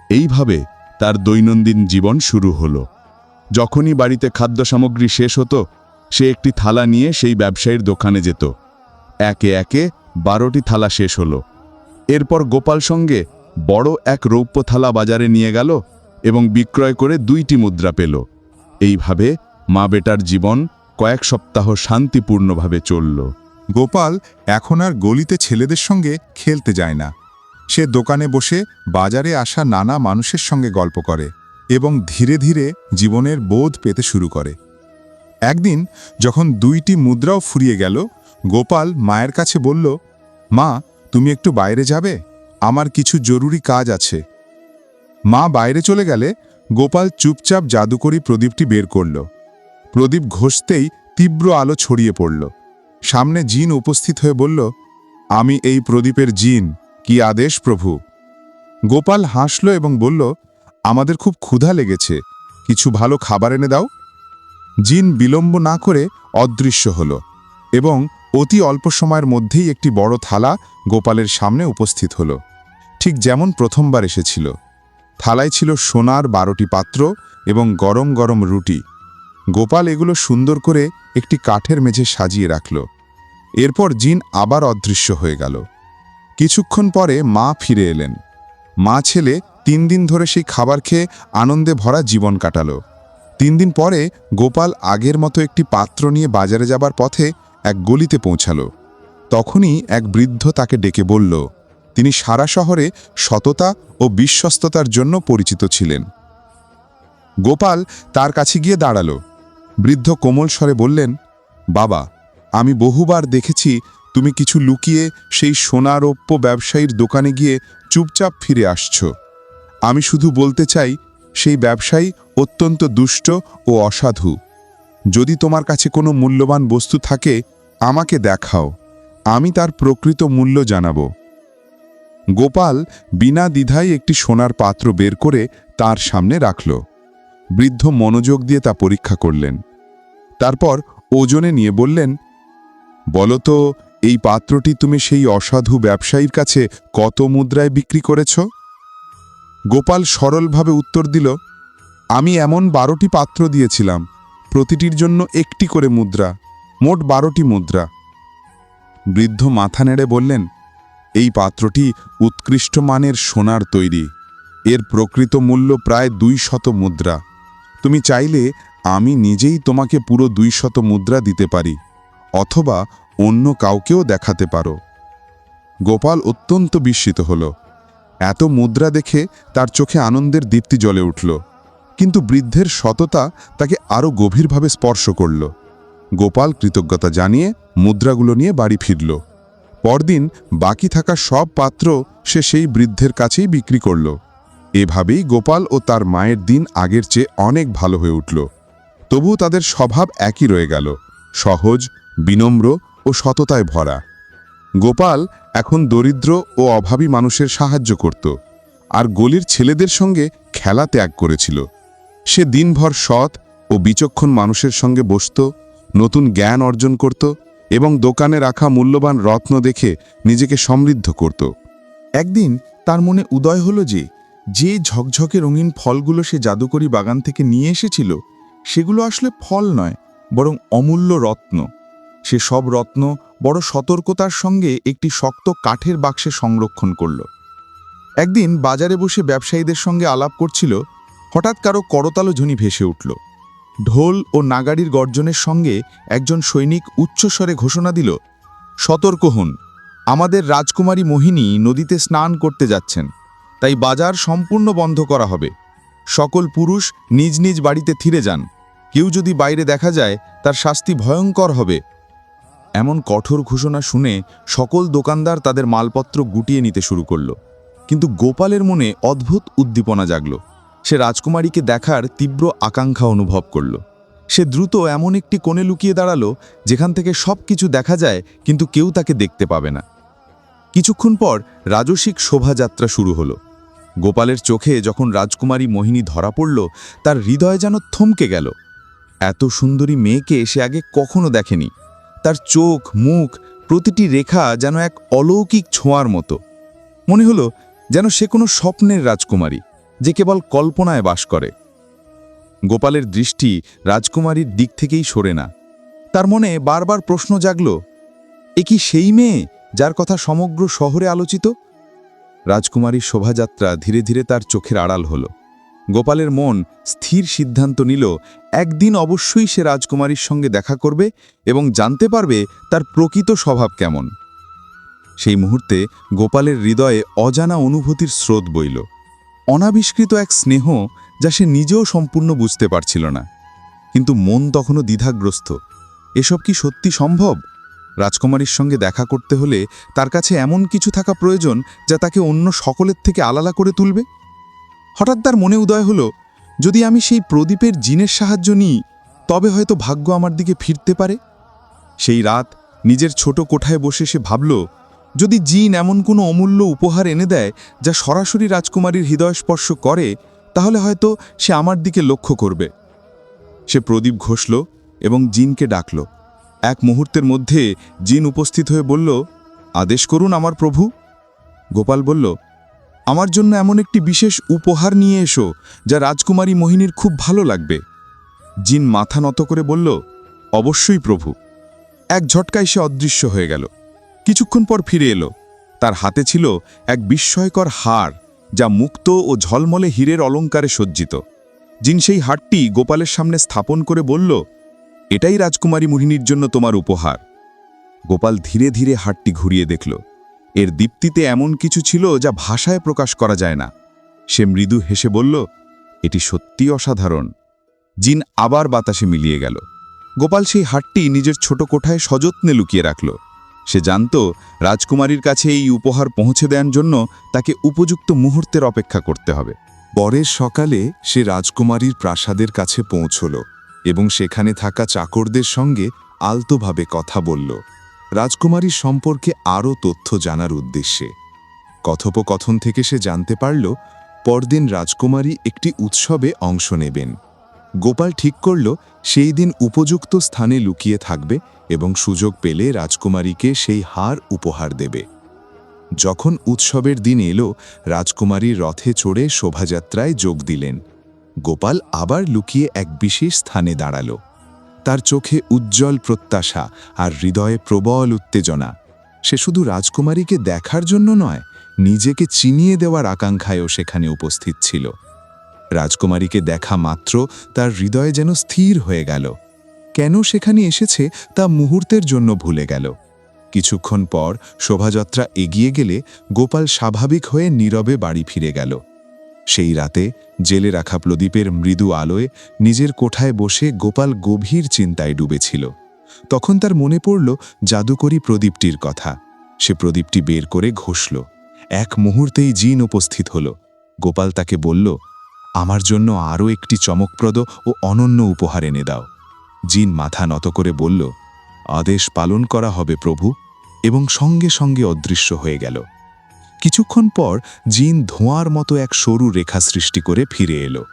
Speaker 5: এইভাবে তার দৈনন্দিন জীবন শুরু হলো। যখনই বাড়িতে খাদ্য সামগ্রী শেষ হতো সে একটি থালা নিয়ে সেই ব্যবসায়ীর দোকানে যেত। একে একে 12টি থালা শেষ হলো। এরপর গোপাল সঙ্গে বড় এক রৌপ্য থালা বাজারে নিয়ে গেল এবং বিক্রয় করে 2টি মুদ্রা পেল। এইভাবে মা বেটার জীবন কয়েক সপ্তাহ শান্তিপূর্ণভাবে চলল।
Speaker 2: গোপাল এখন আর গলিতে ছেলেদের সঙ্গে খেলতে যায় না। সে দোকানে বসে বাজারে আসা নানা মানুষের সঙ্গে গল্প করে এবং ধীরে ধীরে জীবনের বোধ পেতে শুরু করে। একদিন যখন 2টি মুদ্রাও ফুরিয়ে গেল, গোপাল মায়ের কাছে বলল, মা, তুমি একটু বাইরে যাবে? আমার কিছু জরুরি কাজ আছে। মা বাইরে চলে গেলে গোপাল চুপচাপ জাদুকরি প্রদীপটি বের করল। প্রদীপ ঘষতেই তীব্র আলো ছড়িয়ে পড়ল। সামনে জিন উপস্থিত হয়ে বলল, আমি এই প্রদীপের জিন,
Speaker 1: কি আদেশ প্রভু? গোপাল হাসল এবং বলল, আমাদের খুব ক্ষুধা লেগেছে, কিছু ভালো খাবার এনে দাও। জিন বিলম্ব না করে অদৃশ্য হল এবং অতি অল্প সময়ের মধ্যেই একটি বড় থালা গোপালের সামনে উপস্থিত হল, ঠিক যেমন প্রথমবার এসেছিল। থালায় ছিল সোনার 12টি পাত্র এবং গরম গরম রুটি। গোপাল এগুলো সুন্দর করে একটি কাঠের মেঝে সাজিয়ে রাখল। এরপর জিন আবার অদৃশ্য হয়ে গেল। কিছুক্ষণ পরে মা ফিরে এলেন। মা ছেলে 3 দিন ধরে সেই খাবার খেয়ে আনন্দে ভরা জীবন কাটালো। 3 দিন পরে গোপাল আগের মতো একটি পাত্র নিয়ে বাজারে যাবার পথে এক গলিতে পৌঁছালো। তখনই এক বৃদ্ধ তাকে ডেকে বলল, তিনি সারা শহরে সততা ও বিশ্বস্ততার জন্য পরিচিত ছিলেন। গোপাল তার কাছে গিয়ে দাঁড়ালো। বৃদ্ধ কোমল স্বরে বললেন, বাবা, আমি বহুবার দেখেছি তুমি কিছু লুকিয়ে সেই সোনারৌপ্য ব্যবসায়ীর দোকানে গিয়ে চুপচাপ ফিরে আসছ। আমি শুধু বলতে চাই, সেই ব্যবসায়ী অত্যন্ত দুষ্ট ও অসাধু। যদি তোমার কাছে কোনো মূল্যবান বস্তু থাকে আমাকে দেখাও, আমি তার প্রকৃত মূল্য জানাব। গোপাল বিনা দ্বিধায় একটি সোনার পাত্র বের করে তার সামনে রাখল। বৃদ্ধ মনোযোগ দিয়ে তা পরীক্ষা করলেন। তারপর ওজনে নিয়ে বললেন, বলো তো, এই পাত্রটি তুমি সেই অসাধু ব্যবসায়ীর কাছে কত মুদ্রায় বিক্রি করেছ? গোপাল সরলভাবে উত্তর দিল, আমি এমন 12টি পাত্র দিয়েছিলাম, প্রতিটির জন্য একটি করে মুদ্রা, মোট 12টি মুদ্রা। বৃদ্ধ মাথা নেড়ে বললেন, এই পাত্রটি উৎকৃষ্ট মানের সোনার তৈরি, এর প্রকৃত মূল্য প্রায় 200 মুদ্রা। তুমি চাইলে আমি নিজেই তোমাকে পুরো 200 মুদ্রা দিতে পারি, অথবা অন্য কাউকেও দেখাতে পারো। গোপাল অত্যন্ত বিস্মিত হল। এত মুদ্রা দেখে তার চোখে আনন্দের দীপ্তি জ্বলে উঠল, কিন্তু বৃদ্ধের সততা তাকে আরও গভীরভাবে স্পর্শ করল। গোপাল কৃতজ্ঞতা জানিয়ে মুদ্রাগুলো নিয়ে বাড়ি ফিরল। পরদিন বাকি থাকা সব পাত্র সে সেই বৃদ্ধের কাছেই বিক্রি করল। এভাবেই গোপাল ও তার মায়ের দিন আগের চেয়ে অনেক ভালো হয়ে উঠল। তবুও তাদের স্বভাব একই রয়ে গেল, সহজ, বিনম্র ও সততায় ভরা। গোপাল এখন দরিদ্র ও অভাবী মানুষের সাহায্য করত, আর গলির ছেলেদের সঙ্গে খেলা ত্যাগ করেছিল। সে দিনভর সৎ ও বিচক্ষণ মানুষের সঙ্গে বসত, নতুন জ্ঞান অর্জন করত এবং দোকানে রাখা মূল্যবান রত্ন দেখে নিজেকে সমৃদ্ধ করত।
Speaker 2: একদিন তার মনে উদয় হল যে ঝকঝকে রঙিন ফলগুলো সে জাদুকরি বাগান থেকে নিয়ে এসেছিল, সেগুলো আসলে ফল নয়, বরং অমূল্য রত্ন। সে সব রত্ন বড় সতর্কতার সঙ্গে একটি শক্ত কাঠের বাক্সে সংরক্ষণ করল। একদিন বাজারে বসে ব্যবসায়ীদের সঙ্গে আলাপ করছিল, হঠাৎ কারো করতালো ধ্বনি ভেসে উঠল। ঢোল ও নাগাড়ির গর্জনের সঙ্গে একজন সৈনিক উচ্চস্বরে ঘোষণা দিল, সতর্ক হন, আমাদের রাজকুমারী মোহিনী নদীতে স্নান করতে যাচ্ছেন, তাই বাজার সম্পূর্ণ বন্ধ করা হবে। সকল পুরুষ নিজ নিজ বাড়িতে ফিরে যান, কেউ যদি বাইরে দেখা যায় তার শাস্তি ভয়ঙ্কর হবে। এমন কঠোর ঘোষণা শুনে সকল দোকানদার তাদের মালপত্র গুটিয়ে নিতে শুরু করল। কিন্তু গোপালের মনে অদ্ভুত উদ্দীপনা জাগল। সে রাজকুমারীকে দেখার তীব্র আকাঙ্ক্ষা অনুভব করল। সে দ্রুত এমন একটি কোণে লুকিয়ে দাঁড়ালো যেখান থেকে সব কিছু দেখা যায়, কিন্তু কেউ তাকে দেখতে পাবে না। কিছুক্ষণ পর রাজসিক শোভাযাত্রা শুরু হলো। গোপালের চোখে যখন রাজকুমারী মোহিনী ধরা পড়ল, তার হৃদয় যেন থমকে গেল। এত সুন্দরী মেয়েকে সে আগে কখনো দেখেনি। তার চোখ, মুখ, প্রতিটি রেখা যেন এক অলৌকিক ছোঁয়ার মতো। মনে হলো যেন সে কোনো স্বপ্নের রাজকুমারী, যে কেবল কল্পনায় বাস করে। গোপালের দৃষ্টি রাজকুমারীর দিক থেকেই সরে না। তার মনে বারবার প্রশ্ন জাগল, এ কি সেই মেয়ে যার কথা সমগ্র শহরে আলোচিত? রাজকুমারীর শোভাযাত্রা ধীরে ধীরে তার চোখের আড়াল হলো। গোপালের মন স্থির সিদ্ধান্ত নিল, একদিন অবশ্যই সে রাজকুমারীর সঙ্গে দেখা করবে এবং জানতে পারবে তার প্রকৃত স্বভাব কেমন। সেই মুহূর্তে গোপালের হৃদয়ে অজানা অনুভূতির স্রোত বইল, অনাবিষ্কৃত এক স্নেহ যা সে নিজেও সম্পূর্ণ বুঝতে পারছিল না। কিন্তু মন তখনও দ্বিধাগ্রস্ত। এসব কি সত্যি সম্ভব? রাজকুমারীর সঙ্গে দেখা করতে হলে তার কাছে এমন কিছু থাকা প্রয়োজন যা তাকে অন্য সকলের থেকে আলাদা করে তুলবে। হঠাৎ তার মনে উদয় হলো, যদি আমি সেই প্রদীপের জিনের সাহায্য নিই, তবে হয়তো ভাগ্য আমার দিকে ফিরতে পারে। সেই রাত নিজের ছোট কোঠায় বসে সে ভাবল,
Speaker 1: যদি জিন এমন কোনো অমূল্য উপহার এনে দেয় যা সরাসরি রাজকুমারীর হৃদয় স্পর্শ করে, তাহলে হয়তো সে আমার দিকে লক্ষ্য করবে। সে প্রদীপ ঘষল এবং জিনকে ডাকল। এক মুহূর্তের মধ্যে জিন উপস্থিত হয়ে বলল, আদেশ করুন আমার প্রভু। গোপাল বলল, আমার জন্য এমন একটি বিশেষ উপহার নিয়ে এসো যা রাজকুমারী মোহিনীর খুব ভালো লাগবে। জিন মাথা নত করে বলল, অবশ্যই প্রভু। এক ঝটকায় সে অদৃশ্য হয়ে গেল। কিছুক্ষণ পর ফিরে এলো। তার হাতে ছিল এক বিস্ময়কর হার, যা মুক্ত ও ঝলমলে হীরের অলঙ্কারে সজ্জিত। জিন সেই হারটি গোপালের সামনে স্থাপন করে বলল, এটাই রাজকুমারী মোহিনীর জন্য তোমার উপহার। গোপাল ধীরে ধীরে হারটি ঘুরিয়ে দেখল। এর দীপ্তিতে এমন কিছু ছিল যা ভাষায় প্রকাশ করা যায় না। সে মৃদু হেসে বলল, এটি সত্যি অসাধারণ। জিন আবার বাতাসে মিলিয়ে গেল। গোপাল সেই হারটি নিজের ছোট কোঠায় সযত্নে লুকিয়ে রাখল। সে জানত রাজকুমারীর কাছে এই উপহার পৌঁছে দেওয়ার জন্য তাকে উপযুক্ত মুহূর্তের অপেক্ষা করতে হবে।
Speaker 2: পরের সকালে সে রাজকুমারীর প্রাসাদের কাছে পৌঁছল এবং সেখানে থাকা চাকরদের সঙ্গে আলতোভাবে কথা বলল, রাজকুমারীর সম্পর্কে আরও তথ্য জানার উদ্দেশ্যে। কথোপকথন থেকে সে জানতে পারল পরদিন রাজকুমারী একটি উৎসবে অংশ নেবেন। গোপাল ঠিক করল সেই দিন উপযুক্ত স্থানে লুকিয়ে থাকবে এবং সুযোগ পেলে রাজকুমারীকে সেই হার উপহার দেবে। যখন উৎসবের দিন এলো, রাজকুমারীর রথে চড়ে শোভাযাত্রায় যোগ দিলেন। গোপাল আবার লুকিয়ে এক বিশেষ স্থানে দাঁড়াল। তার চোখে উজ্জ্বল প্রত্যাশা আর হৃদয়ে প্রবল উত্তেজনা। সে শুধু রাজকুমারীকে দেখার জন্য নয়, নিজেকে চিনিয়ে দেওয়ার আকাঙ্ক্ষায়ও সেখানে উপস্থিত ছিল। রাজকুমারীকে দেখা মাত্র তার হৃদয়ে যেন স্থির হয়ে গেল। কেন সেখানে এসেছে তা মুহূর্তের জন্য ভুলে গেল। কিছুক্ষণ পর শোভাযাত্রা এগিয়ে গেলে গোপাল স্বাভাবিক হয়ে নীরবে বাড়ি ফিরে গেল। সেই রাতে জেলে রাখা প্রদীপের মৃদু আলোয় নিজের কোঠায় বসে গোপাল গভীর চিন্তায় ডুবেছিল। তখন তার মনে পড়ল জাদুকরী প্রদীপটির কথা। সে প্রদীপটি বের করে ঘষল। এক মুহূর্তেই জিন উপস্থিত হল। গোপাল তাকে বলল, আমার জন্য আরও একটি চমকপ্রদ ও অনন্য উপহার এনে দাও। জিন মাথা নত করে বলল, আদেশ পালন করা হবে প্রভু, এবং সঙ্গে সঙ্গে অদৃশ্য হয়ে গেল। কিছুক্ষণ পর জিন ধোঁয়ার মতো এক সরু রেখা সৃষ্টি করে ফিরে এলো।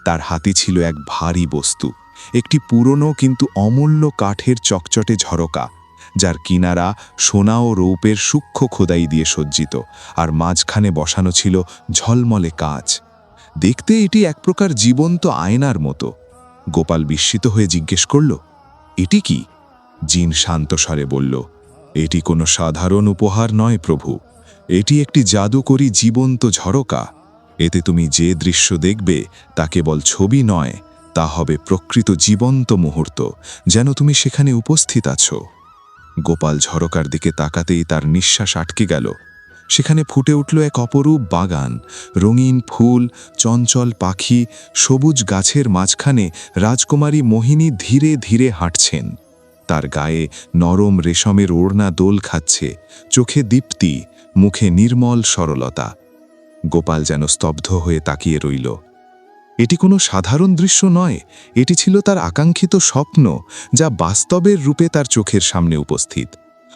Speaker 2: তার হাতে ছিল এক ভারী বস্তু, একটি পুরনো কিন্তু অমূল্য কাঠের চকচটে ঝরকা, যার কিনারা সোনা ও রৌপের সূক্ষ্ম খোদাই দিয়ে সজ্জিত, আর মাঝখানে বসানো ছিল ঝলমলে কাঁচ। দেখতে এটি এক প্রকার জীবন্ত আয়নার মতো। গোপাল বিস্মিত হয়ে জিজ্ঞেস করল, এটি কি? জিন শান্ত স্বরে বলল, এটি কোনো সাধারণ উপহার নয় প্রভু, এটি একটি জাদুকরী জীবন্ত ঝরকা। এতে তুমি যে দৃশ্য দেখবে তা কেবল ছবি নয়, তা হবে প্রকৃত জীবন্ত মুহূর্ত, যেন তুমি সেখানে উপস্থিত আছো। গোপাল ঝরকার দিকে তাকাতেই তার নিঃশ্বাস আটকে গেল। সেখানে ফুটে উঠল এক অপরূপ বাগান, রঙিন ফুল, চঞ্চল পাখি, সবুজ গাছের মাঝখানে রাজকুমারী মোহিনী ধীরে ধীরে হাঁটছেন। তার গায়ে নরম রেশমের ওড়না দোল খাচ্ছে, চোখে দীপ্তি, মুখে নির্মল সরলতা। গোপাল যেন স্তব্ধ হয়ে তাকিয়ে রইল। এটি কোনো সাধারণ দৃশ্য নয়, এটি ছিল তার আকাঙ্ক্ষিত স্বপ্ন, যা বাস্তবের রূপে তার চোখের সামনে উপস্থিত।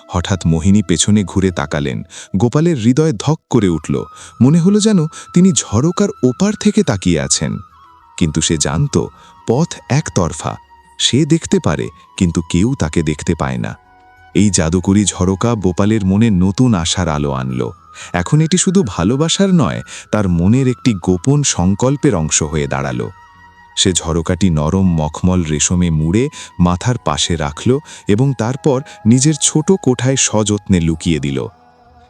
Speaker 2: হঠাৎ মোহিনী পেছনে ঘুরে তাকালেন। গোপালের হৃদয় ধক করে উঠল। মনে হলো যেন তিনি ঝরকার ওপার থেকে তাকিয়ে আছেন। কিন্তু সে জানত পথ একতরফা। সে দেখতে পারে, কিন্তু কেউ তাকে দেখতে পায় না। এই জাদুকরী ঝরকা গোপালের মনে নতুন আশার আলো আনল। এখন এটি শুধু ভালোবাসার নয়, তার মনের একটি গোপন সংকল্পের অংশ হয়ে দাঁড়াল। সে ঝরকাটি নরম মখমল রেশমে মুড়ে মাথার পাশে রাখল এবং তারপর নিজের ছোট কোঠায় সযত্নে লুকিয়ে দিল।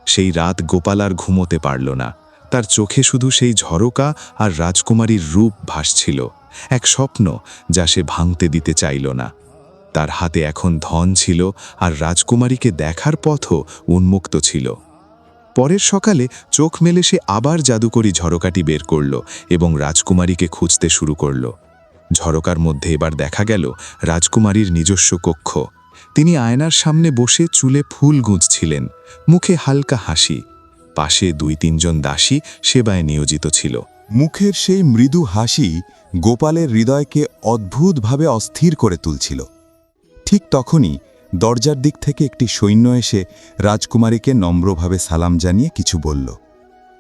Speaker 2: সেই রাত গোপাল আর ঘুমোতে পারল না। তার চোখে শুধু সেই ঝরকা আর রাজকুমারীর রূপ ভাসছিল, এক স্বপ্ন যা সে ভাঙতে দিতে চাইল না। তার হাতে এখন ধন ছিল, আর রাজকুমারীকে দেখার পথও উন্মুক্ত ছিল। পরের সকালে চোখ মেলে সে আবার জাদুকরী ঝরকাটি বের করল এবং রাজকুমারীকে খুঁজতে শুরু করল। ঝরকার মধ্যে এবার দেখা গেল রাজকুমারীর নিজস্ব কক্ষ। তিনি আয়নার সামনে বসে চুলে ফুল গুঁজছিলেন, মুখে হালকা হাসি। পাশে 2-3 জন দাসী সেবায় নিয়োজিত ছিল।
Speaker 4: মুখের সেই মৃদু হাসি গোপালের হৃদয়কে অদ্ভুতভাবে অস্থির করে তুলছিল। ঠিক তখনই
Speaker 1: দরজার দিক থেকে একটি সৈন্য এসে রাজকুমারীকে নম্রভাবে সালাম জানিয়ে কিছু বলল।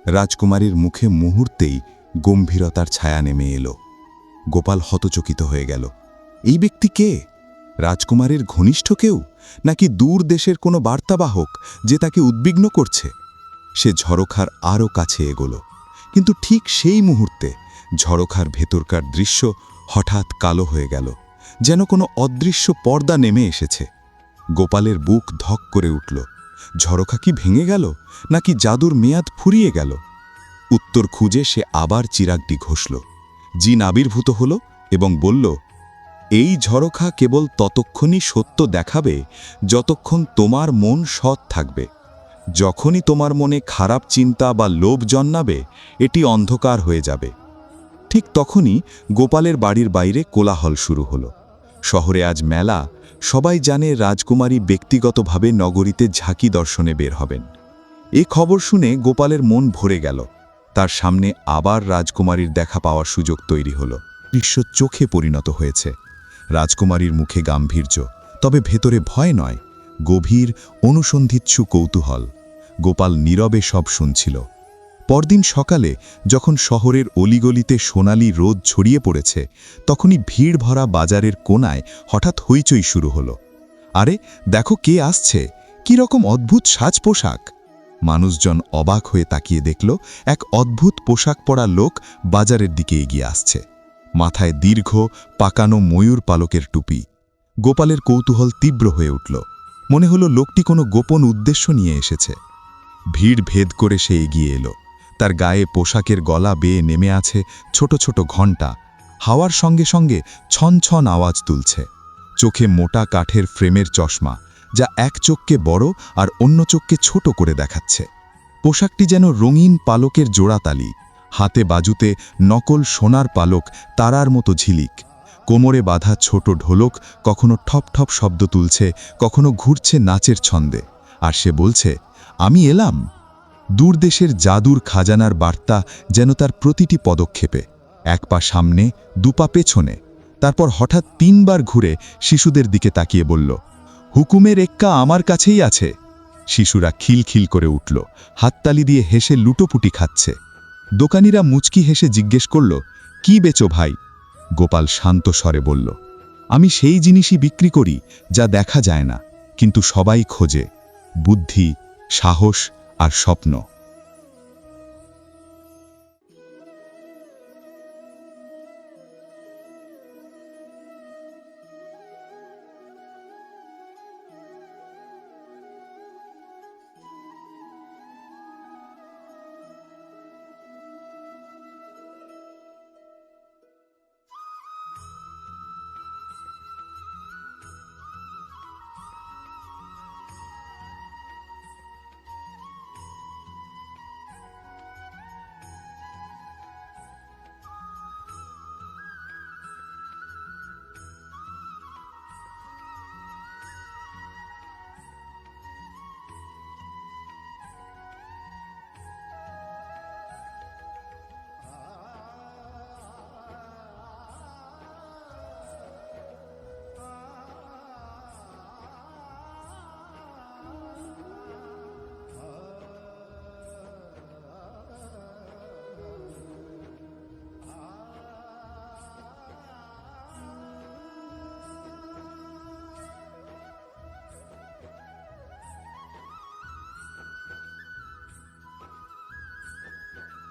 Speaker 1: রাজকুমারীর মুখে মুহূর্তেই গম্ভীরতার ছায়া নেমে এলো। গোপাল হতচকিত হয়ে গেল। এই ব্যক্তি কে? রাজকুমারীর ঘনিষ্ঠ কেউ, নাকি দূর দেশের কোনো বার্তাবাহক যে তাকে উদ্বিগ্ন করছে? সে ঝরোখার আরও কাছে এগোল, কিন্তু ঠিক সেই মুহূর্তে ঝরোখার ভেতরকার দৃশ্য হঠাৎ কালো হয়ে গেল, যেন কোনো অদৃশ্য পর্দা নেমে এসেছে। গোপালের বুক ধক করে উঠল। ঝরোখা কি ভেঙে গেল, নাকি জাদুর মেয়াদ ফুরিয়ে গেল? উত্তর খুঁজে সে আবার চিরাগটি ঘষল। জিন আবির্ভূত হল এবং বলল, এই ঝরোখা কেবল ততক্ষণই সত্য দেখাবে যতক্ষণ তোমার মন সৎ থাকবে। যখনই তোমার মনে খারাপ চিন্তা বা লোভ জন্মাবে, এটি অন্ধকার হয়ে যাবে। ঠিক তখনই গোপালের বাড়ির বাইরে কোলাহল শুরু হলো। শহরে আজ মেলা, সবাই জানে রাজকুমারী ব্যক্তিগতভাবে নগরীতে ঝাঁকি দর্শনে বের হবেন। এ খবর শুনে গোপালের মন ভরে গেল। তার সামনে আবার রাজকুমারীর দেখা পাওয়ার সুযোগ তৈরি হলো। দৃশ্য চোখে পরিণত হয়েছে। রাজকুমারীর মুখে গাম্ভীর্য, তবে ভেতরে ভয় নয়, গভীর অনুসন্ধিৎসু কৌতূহল। গোপাল নীরবে সব শুনছিল। পরদিন সকালে যখন শহরের অলিগলিতে সোনালি রোদ ছড়িয়ে পড়েছে, তখনই ভিড় ভরা বাজারের কোনায় হঠাৎ হইচই শুরু হলো। আরে দেখো কে আসছে, কি রকম অদ্ভুত সাজ পোশাক! মানুষজন অবাক হয়ে তাকিয়ে দেখল এক অদ্ভুত পোশাক পরা লোক বাজারের দিকে এগিয়ে আসছে। মাথায় দীর্ঘ পাকানো ময়ূর পালকের টুপি। গোপালের কৌতূহল তীব্র হয়ে উঠল। মনে হলো লোকটি কোনো গোপন উদ্দেশ্য নিয়ে এসেছে। ভিড় ভেদ করে সে এগিয়ে এলো। তার গায়ে পোশাকের গলা বেয়ে নেমে আছে ছোট ছোট ঘণ্টা। হাওয়ার সঙ্গে সঙ্গে ছন আওয়াজ তুলছে। চোখে মোটা কাঠের ফ্রেমের চশমা, যা এক চোখকে বড় আর অন্য চোখকে ছোট করে দেখাচ্ছে। পোশাকটি যেন রঙিন পালকের জোড়াতালি। হাতে বাজুতে নকল সোনার পালক তারার মতো ঝিলিক। কোমরে বাঁধা ছোট ঢোলক কখনো ঠপ ঠপ শব্দ তুলছে, কখনো ঘুরছে নাচের ছন্দে। আর সে বলছে, আমি এলাম। দূরদেশের জাদুর খাজানার বার্তা যেন তার প্রতিটি পদক্ষেপে। এক পা সামনে, দুপা পেছনে, তারপর হঠাৎ 3 বার ঘুরে শিশুদের দিকে তাকিয়ে বলল, হুকুমের এক্কা আমার কাছেই আছে। শিশুরা খিলখিল করে উঠল, হাততালি দিয়ে হেসে লুটোপুটি খাচ্ছে। দোকানিরা মুচকি হেসে জিজ্ঞেস করল, কি বেচো ভাই? গোপাল শান্ত স্বরে বলল, আমি সেই জিনিসই বিক্রি করি যা দেখা যায় না, কিন্তু সবাই খোঁজে, বুদ্ধি, সাহস আর স্বপ্ন।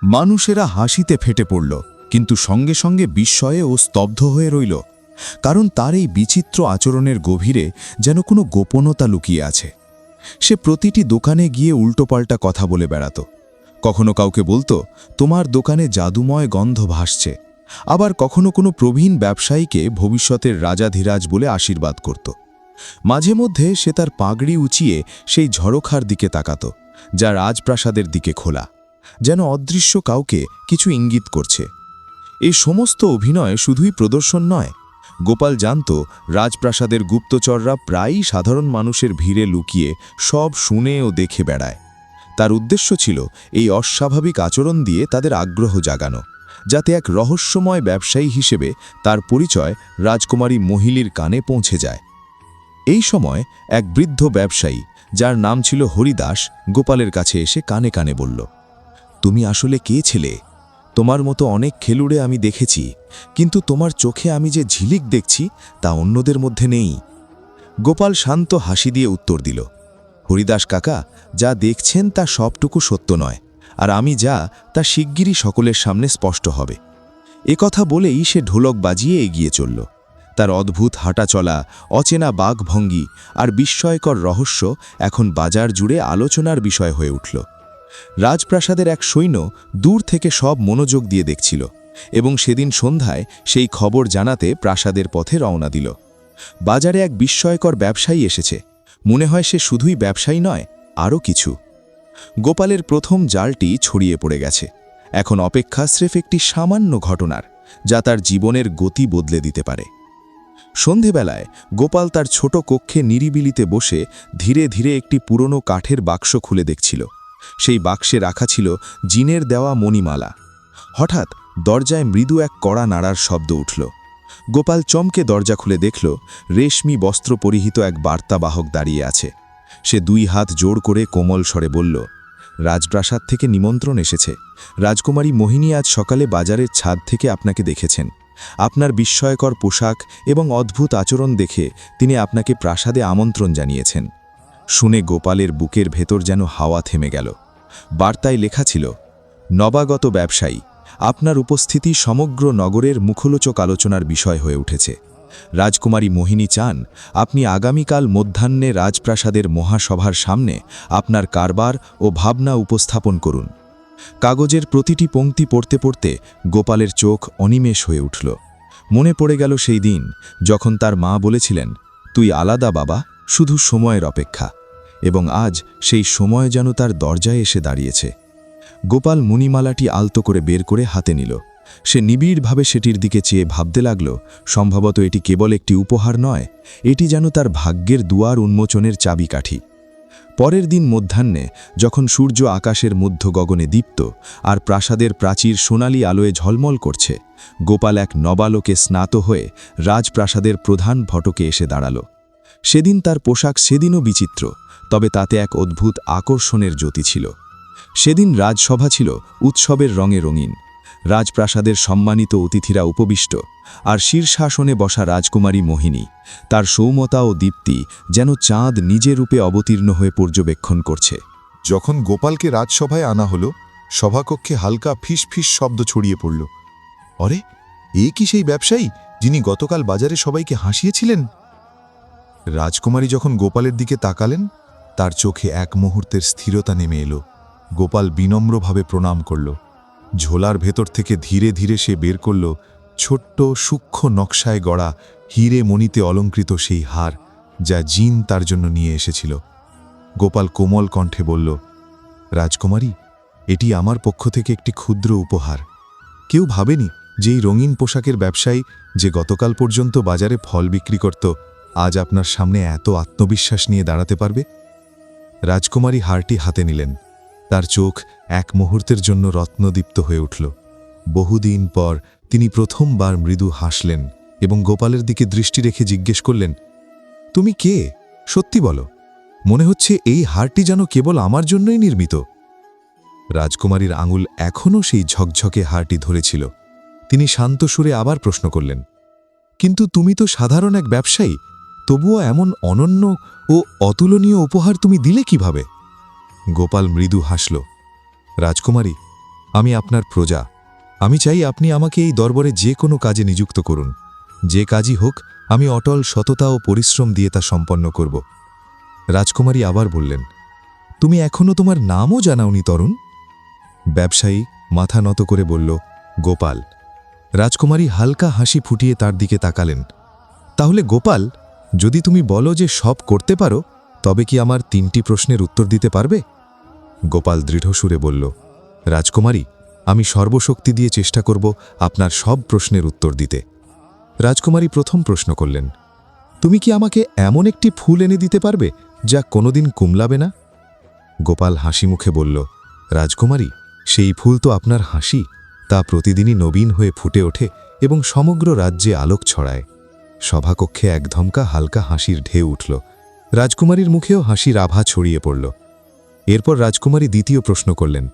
Speaker 5: মানুষেরা হাসিতে ফেটে পড়ল, কিন্তু সঙ্গে সঙ্গে বিস্ময়ে ও স্তব্ধ হয়ে রইল, কারণ তার এই বিচিত্র আচরণের গভীরে যেন কোনো গোপনতা লুকিয়ে আছে। সে প্রতিটি দোকানে গিয়ে উল্টোপাল্টা কথা বলে বেড়াত। কখনো কাউকে বলতো, তোমার দোকানে জাদুময় গন্ধ ভাসছে, আবার কখনো কোনো প্রবীণ ব্যবসায়ীকে ভবিষ্যতের রাজাধিরাজ বলে আশীর্বাদ করত। মাঝে মধ্যে সে তার পাগড়ি উঁচিয়ে সেই ঝরোখার দিকে তাকাত, যা রাজপ্রাসাদের দিকে খোলা, যেন অদৃশ্য কাউকে কিছু ইঙ্গিত করছে। এই সমস্ত অভিনয় শুধুই প্রদর্শন নয়। গোপাল জানত রাজপ্রাসাদের গুপ্তচররা প্রায়ই সাধারণ মানুষের ভিড়ে লুকিয়ে সব শুনে ও দেখে বেড়ায়। তার উদ্দেশ্য ছিল এই অস্বাভাবিক আচরণ দিয়ে তাদের আগ্রহ জাগানো, যাতে এক রহস্যময় ব্যবসায়ী হিসেবে তার পরিচয় রাজকুমারী মহিলির কানে পৌঁছে যায়।
Speaker 1: এই সময় এক বৃদ্ধ ব্যবসায়ী, যার নাম ছিল হরিদাস, গোপালের কাছে এসে কানে কানে বলল, তুমি আসলে কে ছেলে? তোমার মতো অনেক খেলুড়ে আমি দেখেছি, কিন্তু তোমার চোখে আমি যে ঝিলিক দেখছি তা অন্যদের মধ্যে নেই। গোপাল শান্ত হাসি দিয়ে উত্তর দিল, হরিদাস কাকা, যা দেখছেন তা সবটুকু সত্য নয়, আর আমি যা তা শিগগিরই সকলের সামনে স্পষ্ট হবে। এ কথা বলেই সে ঢোলক বাজিয়ে এগিয়ে চলল। তার অদ্ভুত হাঁটা চলা, অচেনা বাঘভঙ্গি আর বিস্ময়কর রহস্য এখন বাজার জুড়ে আলোচনার বিষয় হয়ে উঠল। রাজপ্রাসাদের এক সৈন্য দূর থেকে সব মনোযোগ দিয়ে দেখছিল এবং সেদিন সন্ধ্যায় সেই খবর জানাতে প্রাসাদের পথে রওনা দিল। বাজারে এক বিস্ময়কর ব্যবসায়ী এসেছে। মনে হয় সে শুধুই ব্যবসায়ী নয়, আরও কিছু। গোপালের প্রথম জালটি ছড়িয়ে পড়ে গেছে। এখন অপেক্ষা স্রেফ একটি সামান্য ঘটনার, যা তার জীবনের গতি বদলে দিতে পারে। সন্ধেবেলায় গোপাল তার ছোট কক্ষে নিরিবিলিতে বসে ধীরে ধীরে একটি পুরনো কাঠের বাক্স খুলে দেখছিল। সেই বাক্সে রাখা ছিল জিনের দেওয়া মণিমালা। হঠাৎ দরজায় মৃদু এক কড়া নাড়ার শব্দ উঠল। গোপাল চমকে দরজা খুলে দেখল রেশমি বস্ত্র পরিহিত এক বার্তাবাহক দাঁড়িয়ে আছে। সে 2 হাত জোড় করে কোমল স্বরে বলল, রাজপ্রাসাদ থেকে নিমন্ত্রণ এসেছে। রাজকুমারী মোহিনী আজ সকালে বাজারের ছাদ থেকে আপনাকে দেখেছেন। আপনার বিস্ময়কর পোশাক এবং অদ্ভুত আচরণ দেখে তিনি আপনাকে প্রাসাদে আমন্ত্রণ জানিয়েছেন। শুনে গোপালের বুকের ভেতর যেন হাওয়া থেমে গেল। বার্তায় লেখা ছিল, নবাগত ব্যবসায়ী, আপনার উপস্থিতি সমগ্র নগরের মুখলোচক আলোচনার বিষয় হয়ে উঠেছে। রাজকুমারী মোহিনী চান আপনি আগামীকাল মধ্যাহ্নে রাজপ্রাসাদের মহাসভার সামনে আপনার কারবার ও ভাবনা উপস্থাপন করুন। কাগজের প্রতিটি পংক্তি পড়তে পড়তে গোপালের চোখ অনিমেষ হয়ে উঠল। মনে পড়ে গেল সেই দিন যখন তার মা বলেছিলেন, তুই আলাদা বাবা, শুধু সময়ের অপেক্ষা। এবং আজ সেই সময় যেন তার দরজায় এসে দাঁড়িয়েছে। গোপাল মণিমালাটি আলতো করে বের করে হাতে নিল। সে নিবিড়ভাবে সেটির দিকে চেয়ে ভাবতে লাগল, সম্ভবত এটি কেবল একটি উপহার নয়, এটি যেন তার ভাগ্যের দুয়ার উন্মোচনের চাবিকাঠি। পরের দিন মধ্যাহ্নে যখন সূর্য আকাশের মধ্য গগনে দীপ্ত আর প্রাসাদের প্রাচীর সোনালি আলোয় ঝলমল করছে, গোপাল এক নবালোকে স্নাত হয়ে রাজপ্রাসাদের প্রধান ফটকে এসে দাঁড়াল। সেদিন তার পোশাক সেদিনও বিচিত্র, তবে তাতে এক অদ্ভুত আকর্ষণের জ্যোতি ছিল। সেদিন রাজসভা ছিল উৎসবের রঙে রঙিন। রাজপ্রাসাদের সম্মানিত অতিথিরা উপবিষ্ট, আর শীর্ষাসনে বসা রাজকুমারী মোহিনী, তার সৌম্যতা ও দীপ্তি যেন চাঁদ নিজে রূপে অবতীর্ণ হয়ে পর্যবেক্ষণ করছে।
Speaker 2: যখন গোপালকে রাজসভায় আনা হলো, সভাকক্ষে হালকা ফিস ফিস শব্দ ছড়িয়ে পড়ল। অরে, এ কি সেই ব্যবসায়ী যিনি গতকাল বাজারে সবাইকে হাসিয়েছিলেন? রাজকুমারী যখন গোপালের দিকে তাকালেন, তার চোখে এক মুহূর্তের স্থিরতা নেমে এলো। গোপাল বিনম্রভাবে প্রণাম করল। ঝোলার ভেতর থেকে ধীরে ধীরে সে বের করল ছোট্ট সূক্ষ্ম নকশায় গড়া হিরে মণিতে অলঙ্কৃত সেই হার, যা জিন তার জন্য নিয়ে এসেছিল। গোপাল কোমল কণ্ঠে বলল, রাজকুমারী, এটি আমার পক্ষ থেকে একটি ক্ষুদ্র উপহার। কেউ ভাবেনি যে এই রঙিন পোশাকের ব্যবসায়ী, যে গতকাল পর্যন্ত বাজারে ফল বিক্রি করত, আজ আপনার সামনে এত আত্মবিশ্বাস নিয়ে দাঁড়াতে পারবে। রাজকুমারী হারটি হাতে নিলেন। তার চোখ এক মুহূর্তের জন্য রত্নদীপ্ত হয়ে উঠল। বহুদিন পর তিনি প্রথমবার মৃদু হাসলেন এবং গোপালের দিকে দৃষ্টি রেখে জিজ্ঞেস করলেন, তুমি কে? সত্যি বলো, মনে হচ্ছে এই হারটি যেন কেবল আমার জন্যই নির্মিত। রাজকুমারীর আঙুল এখনও সেই ঝকঝকে হারটি ধরেছিল। তিনি শান্ত সুরে আবার প্রশ্ন করলেন, কিন্তু তুমি তো সাধারণ এক ব্যবসায়ী, তবুও এমন অনন্য ও অতুলনীয় উপহার তুমি দিলে কিভাবে? গোপাল মৃদু হাসল। রাজকুমারী, আমি আপনার প্রজা। আমি চাই আপনি আমাকে এই দরবারে যে কোনো কাজে নিযুক্ত করুন। যে কাজই হোক, আমি অটল সততা ও পরিশ্রম দিয়ে তা সম্পন্ন করব। রাজকুমারী আবার বললেন, তুমি এখনও তোমার নামও জানাওনি তরুণ। ব্যবসায়ী মাথা নত করে বলল, গোপাল। রাজকুমারী হালকা হাসি ফুটিয়ে তার দিকে তাকালেন। তাহলে গোপাল, যদি তুমি বলো যে সব করতে পারো, তবে কি আমার 3টি প্রশ্নের উত্তর দিতে পারবে? গোপাল দৃঢ় সুরে বলল, রাজকুমারী, আমি সর্বশক্তি দিয়ে চেষ্টা করব আপনার সব প্রশ্নের উত্তর দিতে। রাজকুমারী প্রথম প্রশ্ন করলেন, তুমি কি আমাকে এমন একটি ফুল এনে দিতে পারবে যা কোনোদিন কুমলাবে না? গোপাল হাসি মুখে বলল, রাজকুমারী, সেই ফুল তো আপনার হাসি। তা প্রতিদিনই নবীন হয়ে ফুটে ওঠে এবং সমগ্র রাজ্যে আলোক ছড়ায়।
Speaker 6: সভাকক্ষে একধমকা হালকা হাসির ঢেউ উঠল। রাজকুমারীর মুখেও হাসির আভা ছড়িয়ে পড়ল। এরপর রাজকুমারী দ্বিতীয় প্রশ্ন করলেন,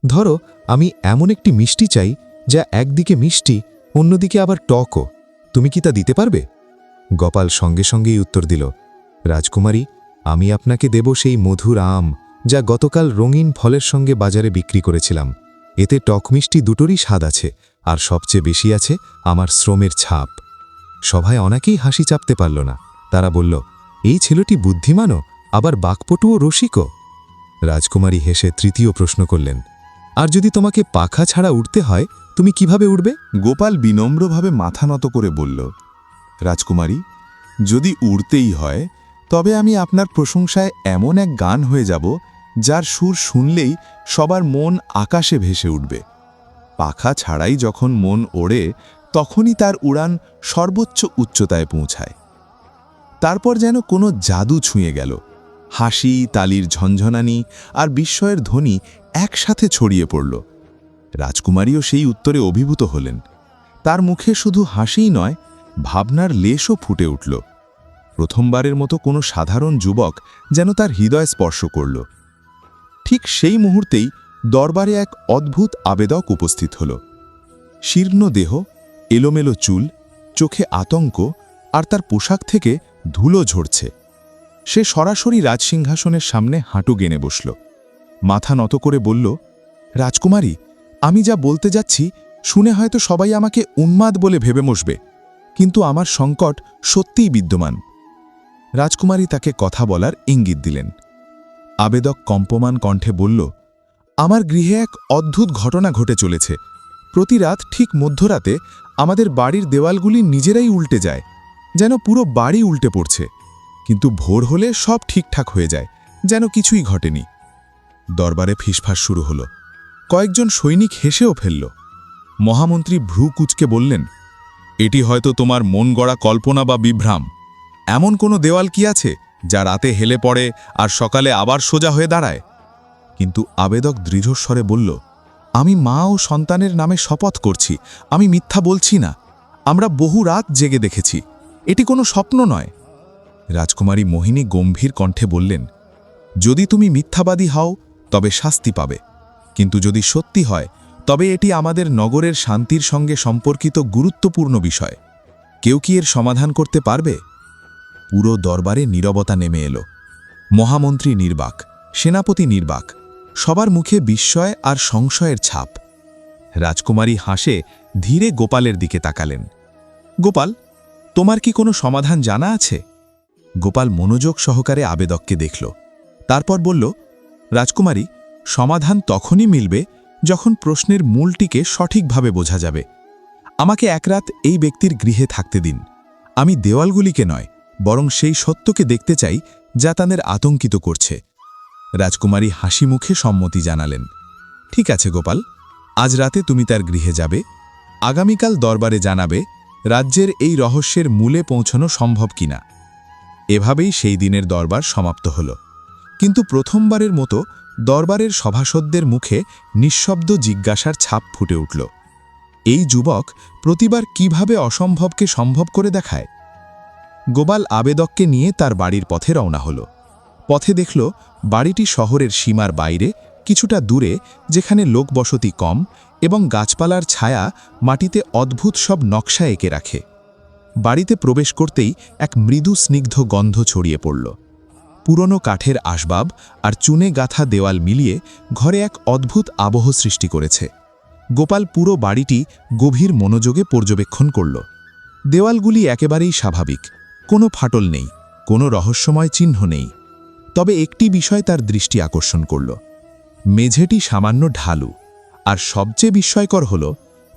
Speaker 6: ধরো আমি এমন একটি মিষ্টি চাই যা একদিকে মিষ্টি, অন্যদিকে আবার টকও, তুমি কি তা দিতে পারবে? গোপাল সঙ্গে সঙ্গেই উত্তর দিল, রাজকুমারী, আমি আপনাকে দেব সেই মধুর আম যা গতকাল রঙিন ফলের সঙ্গে বাজারে বিক্রি করেছিলাম। এতে টক মিষ্টি দুটোরই স্বাদ আছে, আর সবচেয়ে বেশি আছে আমার শ্রমের ছাপ। সভায় অনেকেই হাসি চাপতে পারল না। তারা বলল, এই ছেলেটি বুদ্ধিমানও, আবার বাকপটু ও রসিকও। রাজকুমারী হেসে তৃতীয় প্রশ্ন করলেন, আর যদি তোমাকে পাখা ছাড়া উড়তে হয়, তুমি কিভাবে উড়বে?
Speaker 2: গোপাল বিনম্রভাবে মাথা নত করে বলল, রাজকুমারী, যদি উড়তেই হয় তবে আমি আপনার প্রশংসায় এমন এক গান হয়ে যাব যার সুর শুনলেই সবার মন আকাশে ভেসে উঠবে। পাখা ছাড়াই যখন মন ওড়ে তখনই তার উড়ান সর্বোচ্চ উচ্চতায় পৌঁছায়। তারপর যেন কোনো জাদু ছুঁয়ে গেল। হাসি, তালির ঝনঝনানি আর বিস্ময়ের ধ্বনি একসাথে ছড়িয়ে পড়ল। রাজকুমারীও সেই উত্তরে অভিভূত হলেন। তার মুখে শুধু হাসিই নয়, ভাবনার লেশও ফুটে উঠল। প্রথমবারের মতো কোনো সাধারণ যুবক যেন তার হৃদয় স্পর্শ করল। ঠিক সেই মুহূর্তেই দরবারে এক অদ্ভুত আবেদক উপস্থিত হল। শীর্ণ দেহ, এলোমেলো চুল, চোখে আতঙ্ক, আর তার পোশাক থেকে ধুলো ঝরছে। সে সরাসরি রাজসিংহাসনের সামনে হাঁটু গেনে বসল। মাথা নত করে বলল, রাজকুমারী, আমি যা বলতে যাচ্ছি শুনে হয়তো সবাই আমাকে উন্মাদ বলে ভেবে বসবে, কিন্তু আমার সংকট সত্যিই বিদ্যমান। রাজকুমারী তাকে কথা বলার ইঙ্গিত দিলেন। আবেদক কম্পমান কণ্ঠে বলল, আমার গৃহে এক অদ্ভুত ঘটনা ঘটে চলেছে। প্রতি রাত ঠিক মধ্যরাতে আমাদের বাড়ির দেওয়ালগুলি নিজেরাই উল্টে যায়, যেন পুরো বাড়ি উল্টে পড়ছে। কিন্তু ভোর হলে সব ঠিকঠাক হয়ে যায়, যেন কিছুই ঘটেনি। দরবারে ফিসফাস শুরু হলো। কয়েকজন সৈনিক হেসেও ফেলল। মহামন্ত্রী ভ্রু কুঁচকে বললেন, এটি হয়তো তোমার মন গড়া কল্পনা বা বিভ্রাম। এমন কোনো দেওয়াল কি আছে যা রাতে হেলে পড়ে আর সকালে আবার সোজা হয়ে দাঁড়ায়? কিন্তু আবেদক দৃঢ়স্বরে বলল, আমি মা ও সন্তানের নামে শপথ করছি, আমি মিথ্যা বলছি না। আমরা বহু রাত জেগে দেখেছি, এটি কোনো স্বপ্ন নয়। রাজকুমারী মোহিনী গম্ভীর কণ্ঠে বললেন, যদি তুমি মিথ্যাবাদী হও তবে শাস্তি পাবে, কিন্তু যদি সত্যি হয় তবে এটি আমাদের নগরের শান্তির সঙ্গে সম্পর্কিত গুরুত্বপূর্ণ বিষয়। কেউ কি এর সমাধান করতে পারবে? পুরো দরবারে নীরবতা নেমে এলো। মহামন্ত্রী নির্বাক, সেনাপতি নির্বাক, সবার মুখে বিস্ময় আর সংশয়ের ছাপ। রাজকুমারী হাসে ধীরে গোপালের দিকে তাকালেন। গোপাল, তোমার কি কোনো সমাধান জানা আছে? গোপাল মনোযোগ সহকারে আবেদককে দেখল। তারপর বলল, রাজকুমারী, সমাধান তখনই মিলবে যখন প্রশ্নের মূলটিকে সঠিকভাবে বোঝা যাবে। আমাকে এক রাত এই ব্যক্তির গৃহে থাকতে দিন। আমি দেওয়ালগুলিকে নয়, বরং সেই সত্যকে দেখতে চাই যা তাদের আতঙ্কিত করছে। রাজকুমারী হাসি মুখে সম্মতি জানালেন। ঠিক আছে গোপাল, আজ রাতে তুমি তার গৃহে যাবে। আগামীকাল দরবারে জানাবে রাজ্যের এই রহস্যের মূলে পৌঁছানো সম্ভব কিনা। এভাবেই সেই দিনের দরবার সমাপ্ত হল। কিন্তু প্রথমবারের মতো দরবারের সভাসদদের মুখে নিঃশব্দ জিজ্ঞাসার ছাপ ফুটে উঠল। এই যুবক প্রতিবার কিভাবে অসম্ভবকে সম্ভব করে দেখায়? গোপাল আবেদককে নিয়ে তার বাড়ির পথে রওনা হল। পথে দেখল বাড়িটি শহরের সীমার বাইরে, কিছুটা দূরে, যেখানে লোকবসতি কম এবং গাছপালার ছায়া মাটিতে অদ্ভুত সব নকশা এঁকে রাখে। বাড়িতে প্রবেশ করতেই এক মৃদু স্নিগ্ধ গন্ধ ছড়িয়ে পড়ল। পুরনো কাঠের আসবাব আর চুনে গাঁথা দেওয়াল মিলিয়ে ঘরে এক অদ্ভুত আবহ সৃষ্টি করেছে। গোপাল পুরো বাড়িটি গভীর মনোযোগে পর্যবেক্ষণ করল। দেওয়ালগুলি একেবারেই স্বাভাবিক, কোনো ফাটল নেই, কোনো রহস্যময় চিহ্ন নেই। তবে একটি বিষয় তার দৃষ্টি আকর্ষণ করল। মেঝেটি সামান্য ঢালু, আর সবচেয়ে বিস্ময়কর হল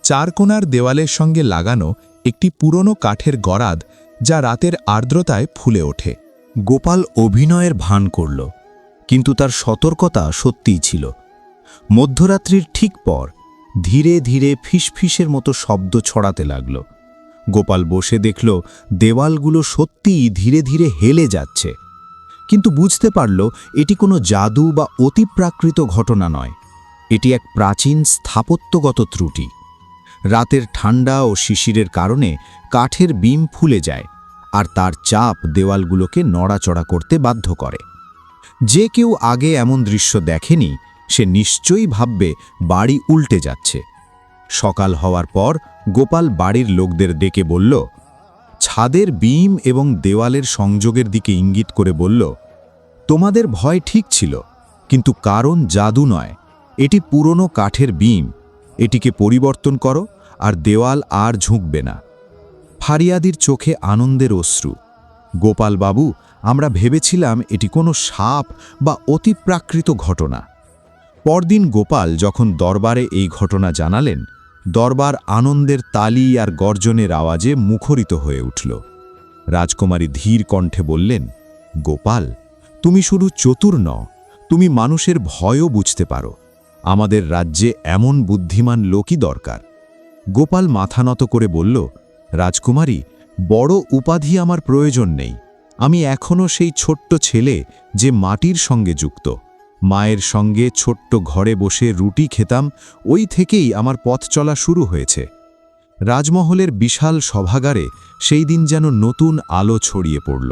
Speaker 2: চারকোণার দেওয়ালের সঙ্গে লাগানো একটি পুরনো কাঠের গরাদ, যা রাতের আর্দ্রতায় ফুলে ওঠে।
Speaker 7: গোপাল অভিনয়ের ভান করল, কিন্তু তার সতর্কতা সত্যিই ছিল। মধ্যরাত্রির ঠিক পর ধীরে ধীরে ফিসফিসের মতো শব্দ ছড়াতে লাগল। গোপাল বসে দেখল দেওয়ালগুলো সত্যিই ধীরে ধীরে হেলে যাচ্ছে, কিন্তু বুঝতে পারল এটি কোনো জাদু বা অতিপ্রাকৃত ঘটনা নয়, এটি এক প্রাচীন স্থাপত্যগত ত্রুটি। রাতের ঠান্ডা ও শিশিরের কারণে কাঠের বিম ফুলে যায় আর তার চাপ দেওয়ালগুলোকে নড়াচড়া করতে বাধ্য করে। যে কেউ আগে এমন দৃশ্য দেখেনি সে নিশ্চয়ই ভাববে বাড়ি উল্টে যাচ্ছে। সকাল হওয়ার পর গোপাল বাড়ির লোকদের ডেকে বলল, ছাদের বিম এবং দেওয়ালের সংযোগের দিকে ইঙ্গিত করে বলল, তোমাদের ভয় ঠিক ছিল, কিন্তু কারণ জাদু নয়, এটি পুরনো কাঠের বিম। এটিকে পরিবর্তন করো আর দেওয়াল আর ঝুঁকবে না। ফারিয়াদির চোখে আনন্দের অশ্রু। গোপাল বাবু, আমরা ভেবেছিলাম এটি কোনো সাপ বা অতিপ্রাকৃত ঘটনা। পরদিন গোপাল যখন দরবারে এই ঘটনা জানালেন, দরবার আনন্দের তালি আর গর্জনের আওয়াজে মুখরিত হয়ে উঠল। রাজকুমারী ধীর কণ্ঠে বললেন, গোপাল, তুমি শুধু চতুর নও, তুমি মানুষের ভয়ও বুঝতে পারো। আমাদের রাজ্যে এমন বুদ্ধিমান লোকই দরকার। গোপাল মাথা নত করে বলল, রাজকুমারী, বড় উপাধি আমার প্রয়োজন নেই। আমি এখনও সেই ছোট্ট ছেলে যে মাটির সঙ্গে যুক্ত। মায়ের সঙ্গে ছোট্ট ঘরে বসে রুটি খেতাম, ওই থেকেই আমার পথ চলা শুরু হয়েছে। রাজমহলের বিশাল সভাগারে সেই দিন যেন নতুন আলো ছড়িয়ে পড়ল।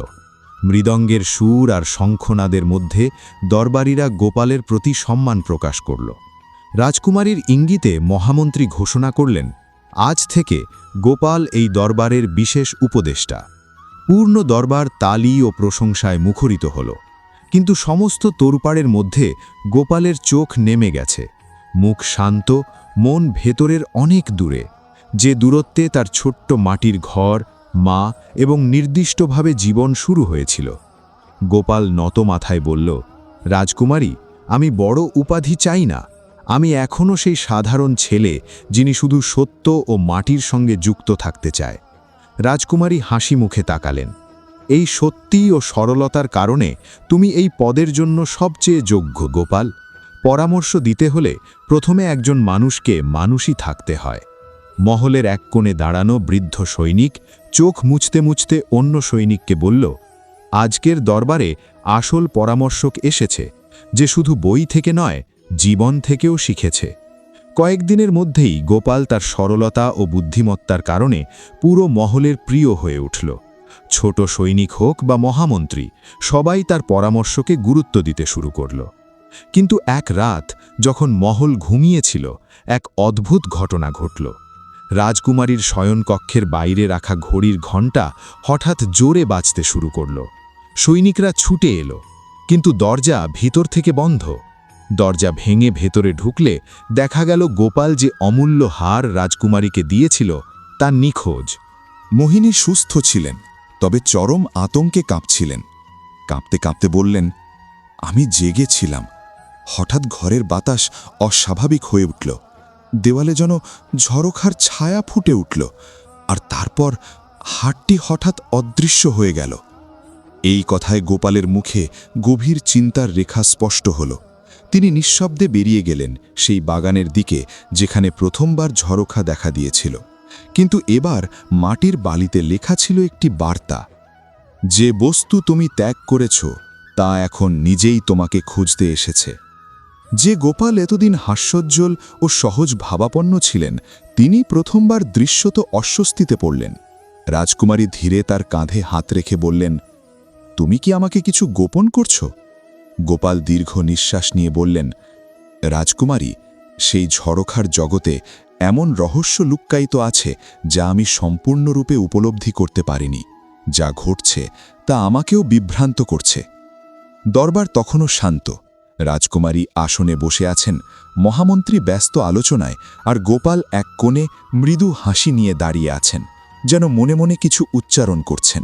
Speaker 7: মৃদঙ্গের সুর আর শঙ্খনাদের মধ্যে দরবারীরা গোপালের প্রতি সম্মান প্রকাশ করল। রাজকুমারীর ইঙ্গিতে মহামন্ত্রী ঘোষণা করলেন, আজ থেকে গোপাল এই দরবারের বিশেষ উপদেষ্টা। পূর্ণ দরবার তালি ও প্রশংসায় মুখরিত হল। কিন্তু সমস্ত তোরপাড়ের মধ্যে গোপালের চোখ নেমে গেছে। মুখ শান্ত, মন ভেতরের অনেক দূরে, যে দূরত্বে তার ছোট্ট মাটির ঘর, মা এবং নির্দিষ্টভাবে জীবন শুরু হয়েছিল। গোপাল নত মাথায় বলল, রাজকুমারী, আমি বড় উপাধি চাই না। আমি এখনও সেই সাধারণ ছেলে যিনি শুধু সত্য ও মাটির সঙ্গে যুক্ত থাকতে চায়। রাজকুমারী হাসি মুখে তাকালেন। এই সত্যি ও সরলতার কারণে তুমি এই পদের জন্য সবচেয়ে যোগ্য, গোপাল। পরামর্শ দিতে হলে প্রথমে একজন মানুষকে মানুষই থাকতে হয়। মহলের এক কোণে দাঁড়ানো বৃদ্ধ সৈনিক চোখ মুছতে মুছতে অন্য সৈনিককে বলল, আজকের দরবারে আসল পরামর্শক এসেছে, যে শুধু বই থেকে নয়, জীবন থেকেও শিখেছে। কয়েকদিনের মধ্যেই গোপাল তার সরলতা ও বুদ্ধিমত্তার কারণে পুরো মহলের প্রিয় হয়ে উঠল। ছোট সৈনিক হোক বা মহামন্ত্রী, সবাই তার পরামর্শকে গুরুত্ব দিতে শুরু করল। কিন্তু এক রাত যখন মহল ঘুমিয়েছিল, এক অদ্ভুত ঘটনা ঘটল। রাজকুমারীর শয়নকক্ষের বাইরে রাখা ঘড়ির ঘণ্টা হঠাৎ জোরে বাজতে শুরু করল। সৈনিকরা ছুটে এলো, কিন্তু দরজা ভিতর থেকে বন্ধ। দরজা ভেঙে ভেতরে ঢুকলে দেখা গেল গোপাল যে অমূল্য হার রাজকুমারীকে দিয়েছিল তা নিখোঁজ।
Speaker 2: মোহিনী সুস্থ ছিলেন, তবে চরম আতঙ্কে কাঁপছিলেন। কাঁপতে কাঁপতে বললেন, আমি জেগেছিলাম। হঠাৎ ঘরের বাতাস অস্বাভাবিক হয়ে উঠল। দেওয়ালে যেন ঝড়োখার ছায়া ফুটে উঠল, আর তারপর হাটটি হঠাৎ অদৃশ্য হয়ে গেল। এই কথায় গোপালের মুখে গভীর চিন্তার রেখা স্পষ্ট হল। তিনি নিঃশব্দে বেরিয়ে গেলেন সেই বাগানের দিকে যেখানে প্রথমবার ঝড়োখা দেখা দিয়েছিল। কিন্তু এবার মাটির বালিতে লেখা ছিল একটি বার্তা, যে বস্তু তুমি ত্যাগ করেছ তা এখন নিজেই তোমাকে খুঁজতে এসেছে। যে গোপাল এতদিন হাস্যোজ্জ্বল ও সহজ ভাবাপন্ন ছিলেন, তিনি প্রথমবার দৃশ্যত অস্বস্তিতে পড়লেন। রাজকুমারী ধীরে তার কাঁধে হাত রেখে বললেন, তুমি কি আমাকে কিছু গোপন করছো? গোপাল দীর্ঘ নিঃশ্বাস নিয়ে বললেন, রাজকুমারী, সেই ঝড়োখার জগতে এমন রহস্য লুক্কায়িত আছে যা আমি সম্পূর্ণরূপে উপলব্ধি করতে পারিনি। যা ঘটছে তা আমাকেও বিভ্রান্ত করছে। দরবার তখনও শান্ত। রাজকুমারী আসনে বসে আছেন, মহামন্ত্রী ব্যস্ত আলোচনায়, আর গোপাল এক কোণে মৃদু হাসি নিয়ে দাঁড়িয়ে আছেন, যেন মনে মনে কিছু উচ্চারণ করছেন।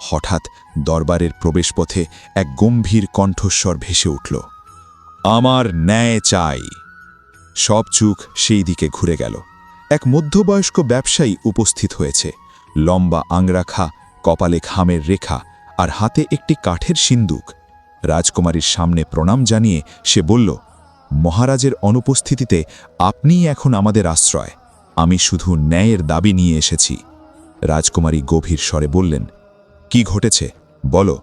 Speaker 2: হঠাৎ দরবারের প্রবেশপথে এক গম্ভীর কণ্ঠস্বর ভেসে উঠল, আমার ন্যায় চাই। সব চোখ সেই দিকে ঘুরে গেল। এক মধ্যবয়স্ক ব্যবসায়ী উপস্থিত হয়েছে, লম্বা আংরাখা, কপালে ঘামের রেখা আর হাতে একটি কাঠের সিন্দুক। রাজকুমারীর সামনে প্রণাম জানিয়ে সে বলল, মহারাজের অনুপস্থিতিতে আপনিই এখন আমাদের আশ্রয়। আমি শুধু ন্যায়ের দাবি নিয়ে এসেছি। রাজকুমারী গভীর স্বরে বললেন, কি ঘটেছে বলো।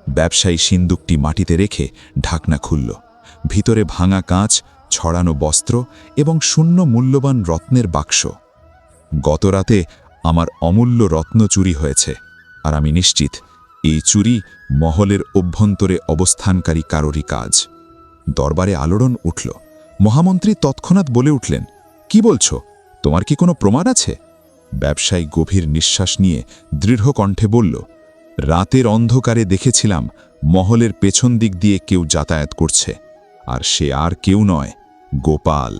Speaker 2: ব্যবসায়ী সিন্দুকটি মাটিতে রেখে ঢাকনা খুলল। ভিতরে ভাঙা কাঁচ, ছড়ানো বস্ত্র এবং শূন্য মূল্যবান রত্নের বাক্স।
Speaker 1: গতরাতে আমার অমূল্য রত্ন চুরি হয়েছে, আর আমি নিশ্চিত এই চুরি মহলের অভ্যন্তরে অবস্থানকারী কারোরই কাজ। দরবারে আলোড়ন উঠল। মহামন্ত্রী তৎক্ষণাৎ বলে উঠলেন, কি বলছো? তোমার কি কোনো প্রমাণ আছে? ব্যবসায়ী গভীর নিঃশ্বাস নিয়ে দৃঢ় কণ্ঠে বলল, রাতের অন্ধকারে দেখেছিলাম মহলের পেছন দিক দিয়ে কেউ যাতায়াত করছে, আর সে আর কেউ নয়, গোপাল।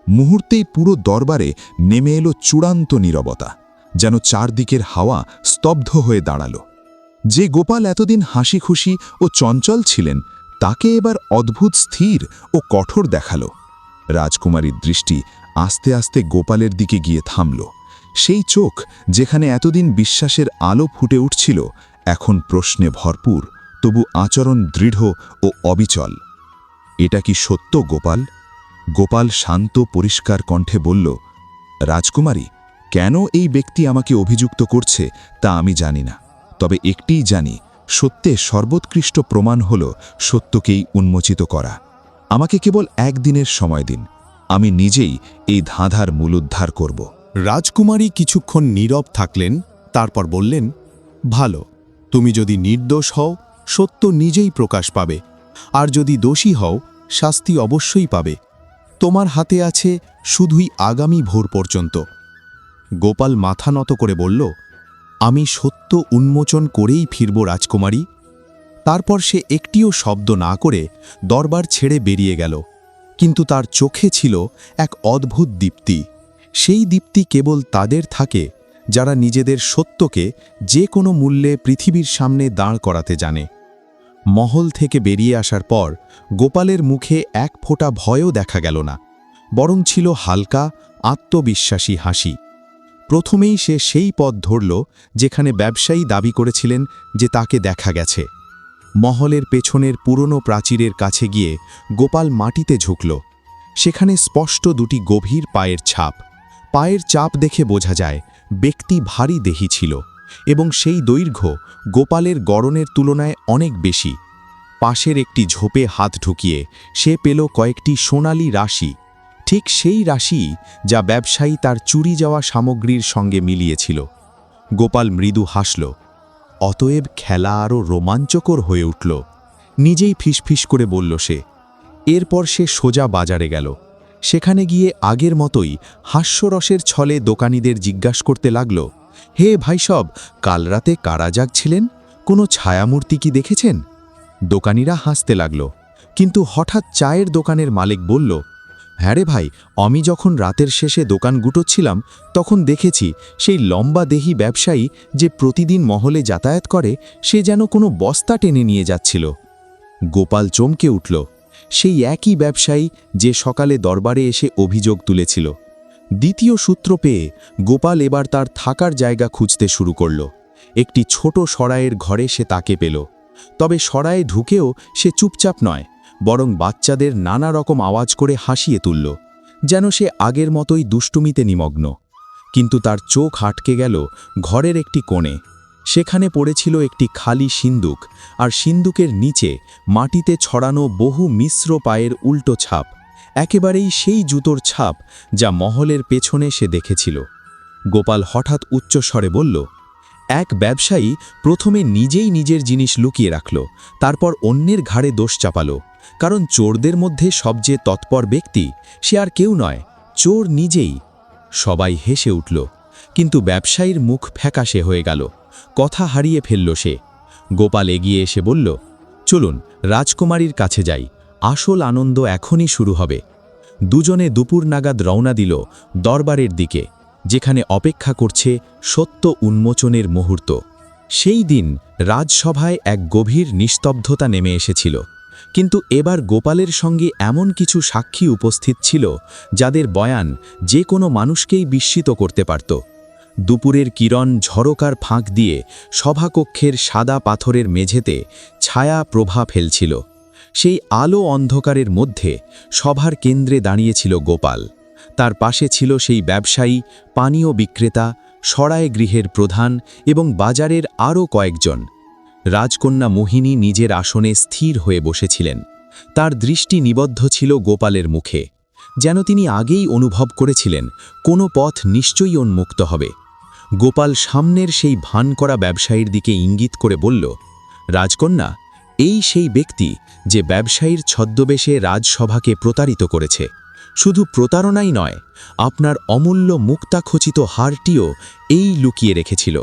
Speaker 1: মুহূর্তেই পুরো দরবারে নেমে এলো চূড়ান্ত নীরবতা, যেন চারদিকের হাওয়া স্তব্ধ হয়ে দাঁড়াল। যে গোপাল এতদিন হাসি খুশি ও চঞ্চল ছিলেন, তাকে এবার অদ্ভুত স্থির ও কঠোর দেখাল। রাজকুমারীর দৃষ্টি আস্তে আস্তে গোপালের দিকে গিয়ে থামল। সেই চোখ, যেখানে এতদিন বিশ্বাসের আলো ফুটে উঠছিল, এখন প্রশ্নে ভরপুর, তবু আচরণ দৃঢ় ও অবিচল। এটা কি সত্য গোপাল? গোপাল শান্ত পরিষ্কার কণ্ঠে বলল, রাজকুমারী, কেন এই ব্যক্তি আমাকে অভিযুক্ত করছে তা আমি জানি না, তবে একটিই জানি, সত্যের সর্বোৎকৃষ্ট প্রমাণ হল সত্যকেই উন্মোচিত করা। আমাকে কেবল একদিনের সময় দিন, আমি নিজেই এই ধাঁধার মূলোদ্ধার করব।
Speaker 8: রাজকুমারী কিছুক্ষণ নীরব থাকলেন, তারপর বললেন, ভালো, তুমি যদি নির্দোষ হও, সত্য নিজেই প্রকাশ পাবে, আর যদি দোষী হও, শাস্তি অবশ্যই পাবে। তোমার হাতে আছে শুধুই আগামী ভোর পর্যন্ত। গোপাল মাথা নত করে বলল, আমি সত্য উন্মোচন করেই ফিরব রাজকুমারী। তারপর সে একটিও শব্দ না করে দরবার ছেড়ে বেরিয়ে গেল, কিন্তু তার চোখে ছিল এক অদ্ভুত দীপ্তি। সেই দীপ্তি কেবল তাদের থাকে যারা নিজেদের সত্যকে যে কোনো মূল্যে পৃথিবীর সামনে দাঁড় করাতে জানে। মহল থেকে বেরিয়ে আসার পর গোপালের মুখে এক ফোঁটা ভয়ও দেখা গেল না, বরং ছিল হালকা আত্মবিশ্বাসী হাসি। প্রথমেই সে সেই পথ ধরল যেখানে ব্যবসায়ী দাবি করেছিলেন যে তাকে দেখা গেছে। মহলের পেছনের পুরনো প্রাচীরের কাছে গিয়ে গোপাল মাটিতে ঝুঁকল। সেখানে স্পষ্ট দুটি গভীর পায়ের ছাপ। পায়ের চাপ দেখে বোঝা যায় ব্যক্তি ভারী দেহী ছিল, এবং সেই দৈর্ঘ্য গোপালের গড়নের তুলনায় অনেক বেশি। পাশের একটি ঝোপে হাত ঢুকিয়ে সে পেল কয়েকটি সোনালি রাশি, ঠিক সেই রাশি যা ব্যবসায়ী তার চুরি যাওয়া সামগ্রীর সঙ্গে মিলিয়েছিল। গোপাল মৃদু হাসল। অতএব খেলা আরও রোমাঞ্চকর হয়ে উঠল, নিজেই ফিসফিস করে বলল সে। এরপর সে সোজা বাজারে গেল। সেখানে গিয়ে আগের মতোই হাস্যরসের ছলে দোকানীদের জিজ্ঞাসা করতে লাগল, হে ভাইসব, কাল রাতে কারা জাগছিলেন? কোনো ছায়ামূর্তি কি দেখেছেন? দোকানীরা হাসতে লাগল, কিন্তু হঠাৎ চায়ের দোকানের মালিক বলল, হ্যাঁ রে ভাই, আমি যখন রাতের শেষে দোকান গুটোচ্ছিলাম তখন দেখেছি সেই লম্বা দেহী ব্যবসায়ী যে প্রতিদিন মহলে যাতায়াত করে, সে যেন কোনো বস্তা টেনে নিয়ে যাচ্ছিল। গোপাল চমকে উঠল। সেই একই ব্যবসায়ী যে সকালে দরবারে এসে অভিযোগ তুলেছিল। দ্বিতীয় সূত্র পেয়ে গোপাল এবার তার থাকার জায়গা খুঁজতে শুরু করল। একটি ছোট সরাইয়ের ঘরে সে তাকে পেল। তবে সরায়ে ঢুকেও সে চুপচাপ নয়, বরং বাচ্চাদের নানা রকম আওয়াজ করে হাসিয়ে তুলল, যেন সে আগের মতোই দুষ্টুমিতে নিমগ্ন। কিন্তু তার চোখ আটকে গেল ঘরের একটি কোণে। সেখানে পড়েছিল একটি খালি সিন্দুক, আর সিন্দুকের নিচে মাটিতে ছড়ানো বহু মিশ্র পায়ের উল্টো ছাপ, একেবারেই সেই জুতোর ছাপ যা মহলের পেছনে সে দেখেছিল। গোপাল হঠাৎ উচ্চস্বরে বলল, এক ব্যবসায়ী প্রথমে নিজেই নিজের জিনিস লুকিয়ে রাখল, তারপর অন্যের ঘাড়ে দোষ চাপাল। কারণ চোরদের মধ্যে সবচেয়ে তৎপর ব্যক্তি সে আর কেউ নয়, চোর নিজেই। সবাই হেসে উঠল, কিন্তু ব্যবসায়ীর মুখ ফ্যাকাশে হয়ে গেল। কথা হারিয়ে ফেলল সে। গোপাল এগিয়ে এসে বলল, চলুন রাজকুমারীর কাছে যাই, আসল আনন্দ এখনই শুরু হবে। দুজনে দুপুর নাগাদ রওনা দিল দরবারের দিকে, যেখানে অপেক্ষা করছে সত্য উন্মোচনের মুহূর্ত। সেই দিন রাজসভায় এক গভীর নিস্তব্ধতা নেমে এসেছিল, কিন্তু এবার গোপালের সঙ্গে এমন কিছু সাক্ষী উপস্থিত ছিল যাদের বয়ান যে কোনো মানুষকেই বিস্মিত করতে পারত। দুপুরের কিরণ ঝরকার ফাঁক দিয়ে সভাকক্ষের সাদা পাথরের মেঝেতে ছায়া প্রভা ফেলছিল। সেই আলো অন্ধকারের মধ্যে সভার কেন্দ্রে দাঁড়িয়েছিল গোপাল। তার পাশে ছিল সেই ব্যবসায়ী, পানীয় বিক্রেতা, সরায় গৃহের প্রধান এবং বাজারের আরও কয়েকজন। রাজকন্যা মোহিনী নিজের আসনে স্থির হয়ে বসেছিলেন। তার দৃষ্টি নিবদ্ধ ছিল গোপালের মুখে।
Speaker 7: যেন তিনি আগেই অনুভব করেছিলেন কোনো পথ নিশ্চয়ই উন্মুক্ত হবে। গোপাল সামনের সেই ভান করা ব্যবসায়ীর দিকে ইঙ্গিত করে বলল, রাজকন্যা, এই সেই ব্যক্তি যে ব্যবসায়ীর ছদ্মবেশে রাজসভাকে প্রতারিত করেছে। শুধু প্রতারণাই নয়, আপনার অমূল্য মুক্তাখচিত হারটিও এই লুকিয়ে রেখেছিল,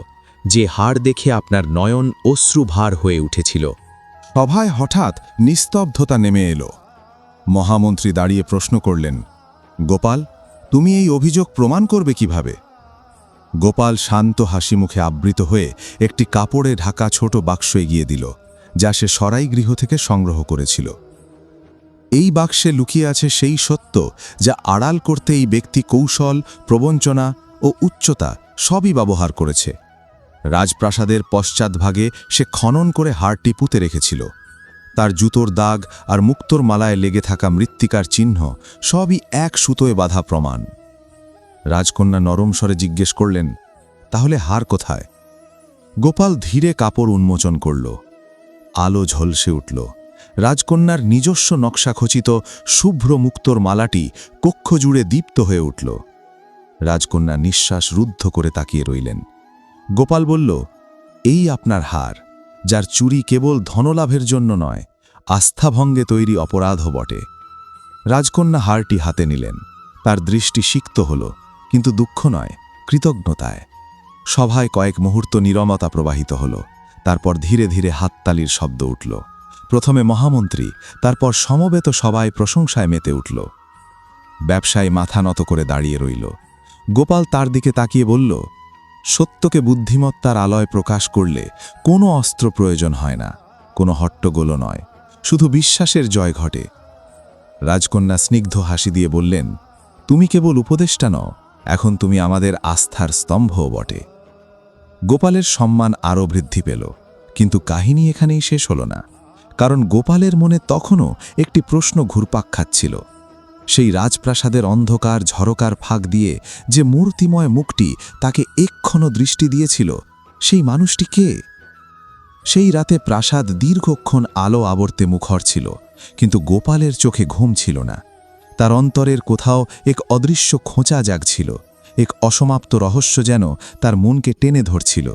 Speaker 7: যে হার দেখে আপনার নয়ন অশ্রুভার হয়ে উঠেছিল।
Speaker 2: সভায় হঠাৎ নিস্তব্ধতা নেমে এলো। মহামন্ত্রী দাঁড়িয়ে প্রশ্ন করলেন, গোপাল, তুমি এই অভিযোগ প্রমাণ করবে কিভাবে? গোপাল শান্ত হাসি মুখে আবৃত হয়ে একটি কাপড়ে ঢাকা ছোট বাক্স এগিয়ে দিল, যা সে সরাই গৃহ থেকে সংগ্রহ করেছিল। এই বাক্সে লুকিয়ে আছে সেই সত্য যা আড়াল করতে এই ব্যক্তি কৌশল, প্রবঞ্চনা ও উচ্চতা সবই ব্যবহার করেছে। রাজপ্রাসাদের পশ্চাৎভাগে সে খনন করে হারটি পুঁতে রেখেছিল। তার জুতোর দাগ আর মুক্তোর মালায় লেগে থাকা মৃত্তিকার চিহ্ন সবই এক সুতোয় বাঁধা প্রমাণ। রাজকন্যা নরম স্বরে জিজ্ঞেস করলেন, তাহলে হার কোথায়? গোপাল ধীরে কাপড় উন্মোচন করল। আলো ঝলসে উঠল। রাজকন্যার নিজস্ব নকশাখচিত শুভ্র মুক্তোর মালাটি কক্ষ জুড়ে দীপ্ত হয়ে উঠল। রাজকন্যা নিঃশ্বাস রুদ্ধ করে তাকিয়ে রইলেন। গোপাল বলল, এই আপনার হার, যার চুরি কেবল ধনলাভের জন্য নয়, আস্থাভঙ্গে তৈরি অপরাধও বটে। রাজকন্যা হারটি হাতে নিলেন। তার দৃষ্টি সিক্ত হল, কিন্তু দুঃখ নয়, কৃতজ্ঞতায়। সভায় কয়েক মুহূর্ত নীরবতা প্রবাহিত হল। তারপর ধীরে ধীরে হাততালির শব্দ উঠল। প্রথমে মহামন্ত্রী, তারপর সমবেত সবাই প্রশংসায় মেতে উঠল। ব্যবসায়ী মাথা নত করে দাঁড়িয়ে রইল। গোপাল তার দিকে তাকিয়ে বলল, সত্যকে বুদ্ধিমত্তার আলয় প্রকাশ করলে কোনো অস্ত্র প্রয়োজন হয় না, কোনো হট্টগোলও নয়, শুধু বিশ্বাসের জয় ঘটে। রাজকন্যা স্নিগ্ধ হাসি দিয়ে বললেন, তুমি কেবল উপদেষ্টা নও, এখন তুমি আমাদের আস্থার স্তম্ভও বটে। গোপালের সম্মান আরও বৃদ্ধি পেল, কিন্তু কাহিনী এখানেই শেষ হল না। কারণ গোপালের মনে তখনও একটি প্রশ্ন ঘুরপাক খাচ্ছিল। সেই রাজপ্রাসাদের অন্ধকার ঝরকার ফাঁক দিয়ে যে মূর্তিময় মুখটি তাকে এক্ষণ দৃষ্টি দিয়েছিল, সেই মানুষটি কে? সেই রাতে প্রাসাদ দীর্ঘক্ষণ আলো আবর্তে মুখর ছিল, কিন্তু গোপালের চোখে ঘুম ছিল না। তার অন্তরের কোথাও এক অদৃশ্য খোঁচা জাগছিল, এক অসমাপ্ত রহস্য যেন তার মনকে টেনে ধরছিল।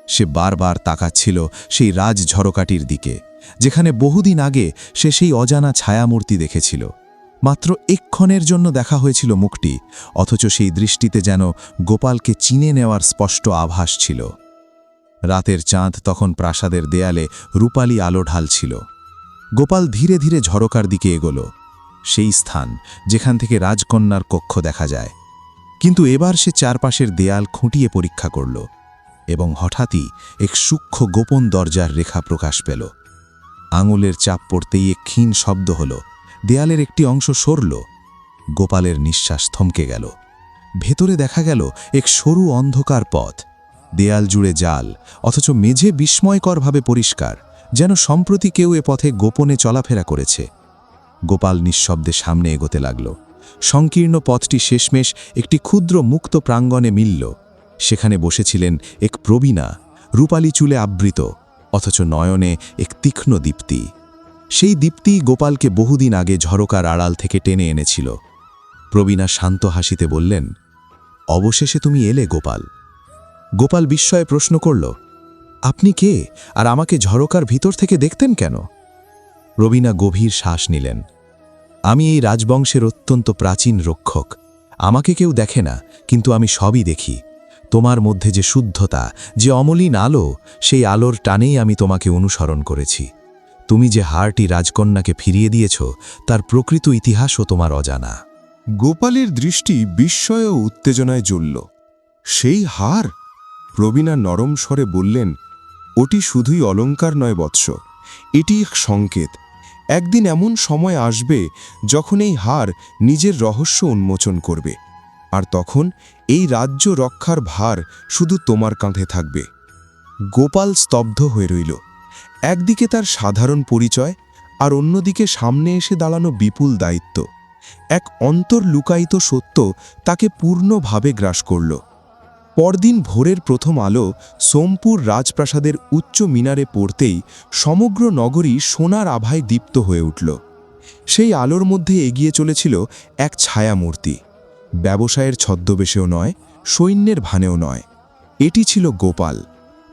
Speaker 2: সে বারবার তাকাচ্ছিল সেই রাজ ঝরকাটির দিকে, যেখানে বহুদিন আগে সে সেই অজানা ছায়ামূর্তি দেখেছিল। মাত্র এক্ষণের জন্য দেখা হয়েছিল মুখটি, অথচ সেই দৃষ্টিতে যেন গোপালকে চিনে নেওয়ার স্পষ্ট আভাস ছিল। রাতের চাঁদ তখন প্রাসাদের দেয়ালে রূপালী আলো ঢালছিল। গোপাল ধীরে ধীরে ঝরকার দিকে এগোল, সেই স্থান যেখান থেকে রাজকন্যার কক্ষ দেখা যায়। কিন্তু এবার সে চারপাশের দেয়াল খুঁটিয়ে পরীক্ষা করল, এবং হঠাৎই এক সূক্ষ্ম গোপন দরজার রেখা প্রকাশ পেল। আঙুলের চাপ পড়তেই এক ক্ষীণ শব্দ হল, দেয়ালের একটি অংশ সরল। গোপালের নিঃশ্বাস থমকে গেল। ভেতরে দেখা গেল এক সরু অন্ধকার পথ, দেয়াল জুড়ে জাল, অথচ মেঝে বিস্ময়করভাবে পরিষ্কার, যেন সম্প্রতি কেউ এ পথে গোপনে চলাফেরা করেছে। গোপাল নিঃশব্দে সামনে এগোতে লাগল। সংকীর্ণ পথটি শেষমেশ একটি ক্ষুদ্র মুক্ত প্রাঙ্গণে মিলল। সেখানে বসেছিলেন এক প্রবীণা, রূপালী চুলে আবৃত, অথচ নয়নে এক তীক্ষ্ণ দীপ্তি। সেই দীপ্তি গোপালকে বহুদিন আগে ঝরকার আড়াল থেকে টেনে এনেছিল। প্রবীণা শান্ত হাসিতে বললেন, অবশেষে তুমি এলে গোপাল। গোপাল বিস্ময়ে প্রশ্ন করল, আপনি কে, আর আমাকে ঝরকার ভিতর থেকে দেখতেন কেন? প্রবীণা গভীর শ্বাস নিলেন। আমি এই রাজবংশের অত্যন্ত প্রাচীন রক্ষক। আমাকে কেউ দেখে না, কিন্তু আমি সবই দেখি। তোমার মধ্যে যে শুদ্ধতা, যে অমলিন আলো, সেই আলোর টানেই আমি তোমাকে অনুসরণ করেছি। তুমি যে হারটি রাজকন্যাকে ফিরিয়ে দিয়েছ, তার প্রকৃত ইতিহাসও তোমার অজানা।
Speaker 5: গোপালের দৃষ্টি বিস্ময় ও উত্তেজনায় জ্বলল। সেই হার? প্রবীণা নরম স্বরে বললেন, ওটি শুধুই অলঙ্কার নয় বৎস, এটি এক সংকেত। একদিন এমন সময় আসবে যখন এই হার নিজের রহস্য উন্মোচন করবে, আর তখন এই রাজ্য রক্ষার ভার শুধু তোমার কাঁধে থাকবে। গোপাল স্তব্ধ হয়ে রইল। একদিকে তার সাধারণ পরিচয়, আর অন্যদিকে সামনে এসে দাঁড়ানো বিপুল দায়িত্ব। এক অন্তর্লুকায়িত সত্য তাকে পূর্ণভাবে গ্রাস করল। পরদিন ভোরের প্রথম আলো সোমপুর রাজপ্রাসাদের উচ্চ মিনারে পড়তেই সমগ্র নগরী সোনার আভায় দীপ্ত হয়ে উঠল।
Speaker 2: সেই আলোর মধ্যে এগিয়ে চলেছিল এক ছায়ামূর্তি। ব্যবসায়ের ছদ্মবেশেও নয়, সৈন্যের ভানেও নয়। এটি ছিল গোপাল,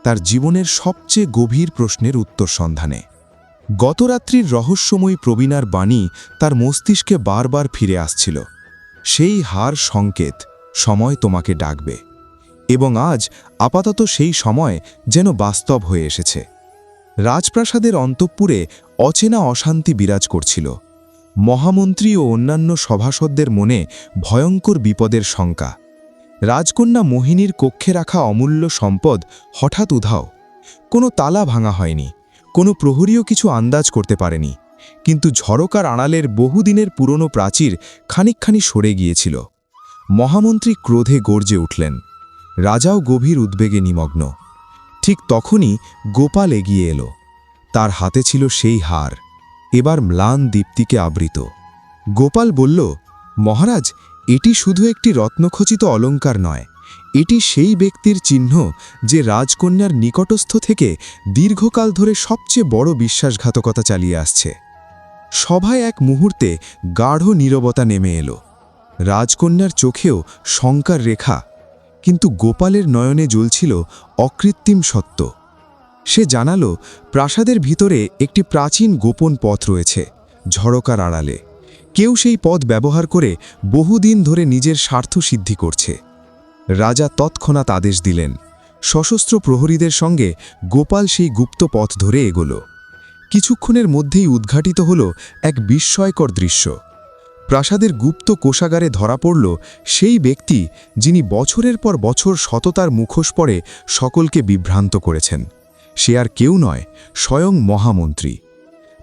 Speaker 2: তার জীবনের সবচেয়ে গভীর প্রশ্নের উত্তর সন্ধানে। গতরাত্রির রহস্যময়ী প্রবীণার বাণী তার মস্তিষ্কে বারবার ফিরে আসছিল। সেই হার সংকেত, সময় তোমাকে ডাকবে। এবং আজ আপাতত সেই সময় যেন বাস্তব হয়ে এসেছে। রাজপ্রাসাদের অন্তঃপুরে অচেনা অশান্তি বিরাজ করছিল। মহামন্ত্রী ও অন্যান্য সভাসদদের মনে ভয়ঙ্কর বিপদের শঙ্কা। রাজকন্যা মোহিনীর কক্ষে রাখা অমূল্য সম্পদ হঠাৎ উধাও। কোনো তালা ভাঙা হয়নি, কোনো প্রহরীও কিছু আন্দাজ করতে পারেনি, কিন্তু ঝরকার আড়ালের বহুদিনের পুরনো প্রাচীর খানিকখানি সরে গিয়েছিল। মহামন্ত্রী ক্রোধে গর্জে উঠলেন। রাজাও গভীর উদ্বেগে নিমগ্ন। ঠিক তখনই গোপাল এগিয়ে এলো। তার হাতে ছিল সেই হার, এবার ম্লান দীপ্তিকে আবৃত। গোপাল বলল, মহারাজ, এটি শুধু একটি রত্নখচিত অলঙ্কার নয়, এটি সেই ব্যক্তির চিহ্ন যে রাজকন্যার নিকটস্থ থেকে দীর্ঘকাল ধরে সবচেয়ে বড় বিশ্বাসঘাতকতা চালিয়ে আসছে। সভায় এক মুহূর্তে গাঢ় নীরবতা নেমে এলো। রাজকন্যার চোখেও শঙ্কার রেখা, কিন্তু গোপালের নয়নে জ্বলছিল অকৃত্রিম সত্য। সে জানালো, প্রাসাদের ভিতরে একটি প্রাচীন গোপন পথ রয়েছে, ঝরকার আড়ালে। কেউ সেই পথ ব্যবহার করে বহুদিন ধরে নিজের স্বার্থ সিদ্ধি করছে। রাজা তৎক্ষণাৎ আদেশ দিলেন। সশস্ত্র প্রহরীদের সঙ্গে গোপাল সেই গুপ্ত পথ ধরে এগোল। কিছুক্ষণের মধ্যেই উদ্ঘাটিত হল এক বিস্ময়কর দৃশ্য। প্রাসাদের গুপ্ত কোষাগারে ধরা পড়ল সেই ব্যক্তি যিনি বছরের পর বছর সততার মুখোশ পরে সকলকে বিভ্রান্ত করেছেন। সে আর কেউ নয়, স্বয়ং মহামন্ত্রী।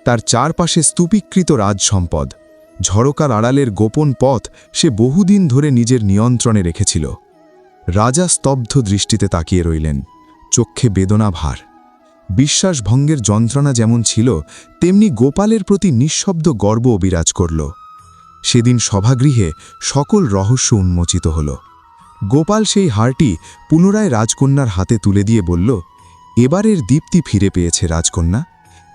Speaker 2: তার চারপাশে স্তূপীকৃত রাজসম্পদ, ঝরকার আড়ালের গোপন পথ সে বহুদিন ধরে নিজের নিয়ন্ত্রণে রেখেছিল। রাজা স্তব্ধ দৃষ্টিতে তাকিয়ে রইলেন, চক্ষে বেদনাভার। বিশ্বাসভঙ্গের যন্ত্রণা যেমন ছিল, তেমনি গোপালের প্রতি নিঃশব্দ গর্ব বিরাজ করল। সেদিন সভাগৃহে সকল রহস্য উন্মোচিত হল। গোপাল সেই হারটি পুনরায় রাজকন্যার হাতে তুলে দিয়ে বলল, এবারের দীপ্তি ফিরে পেয়েছে রাজকন্যা,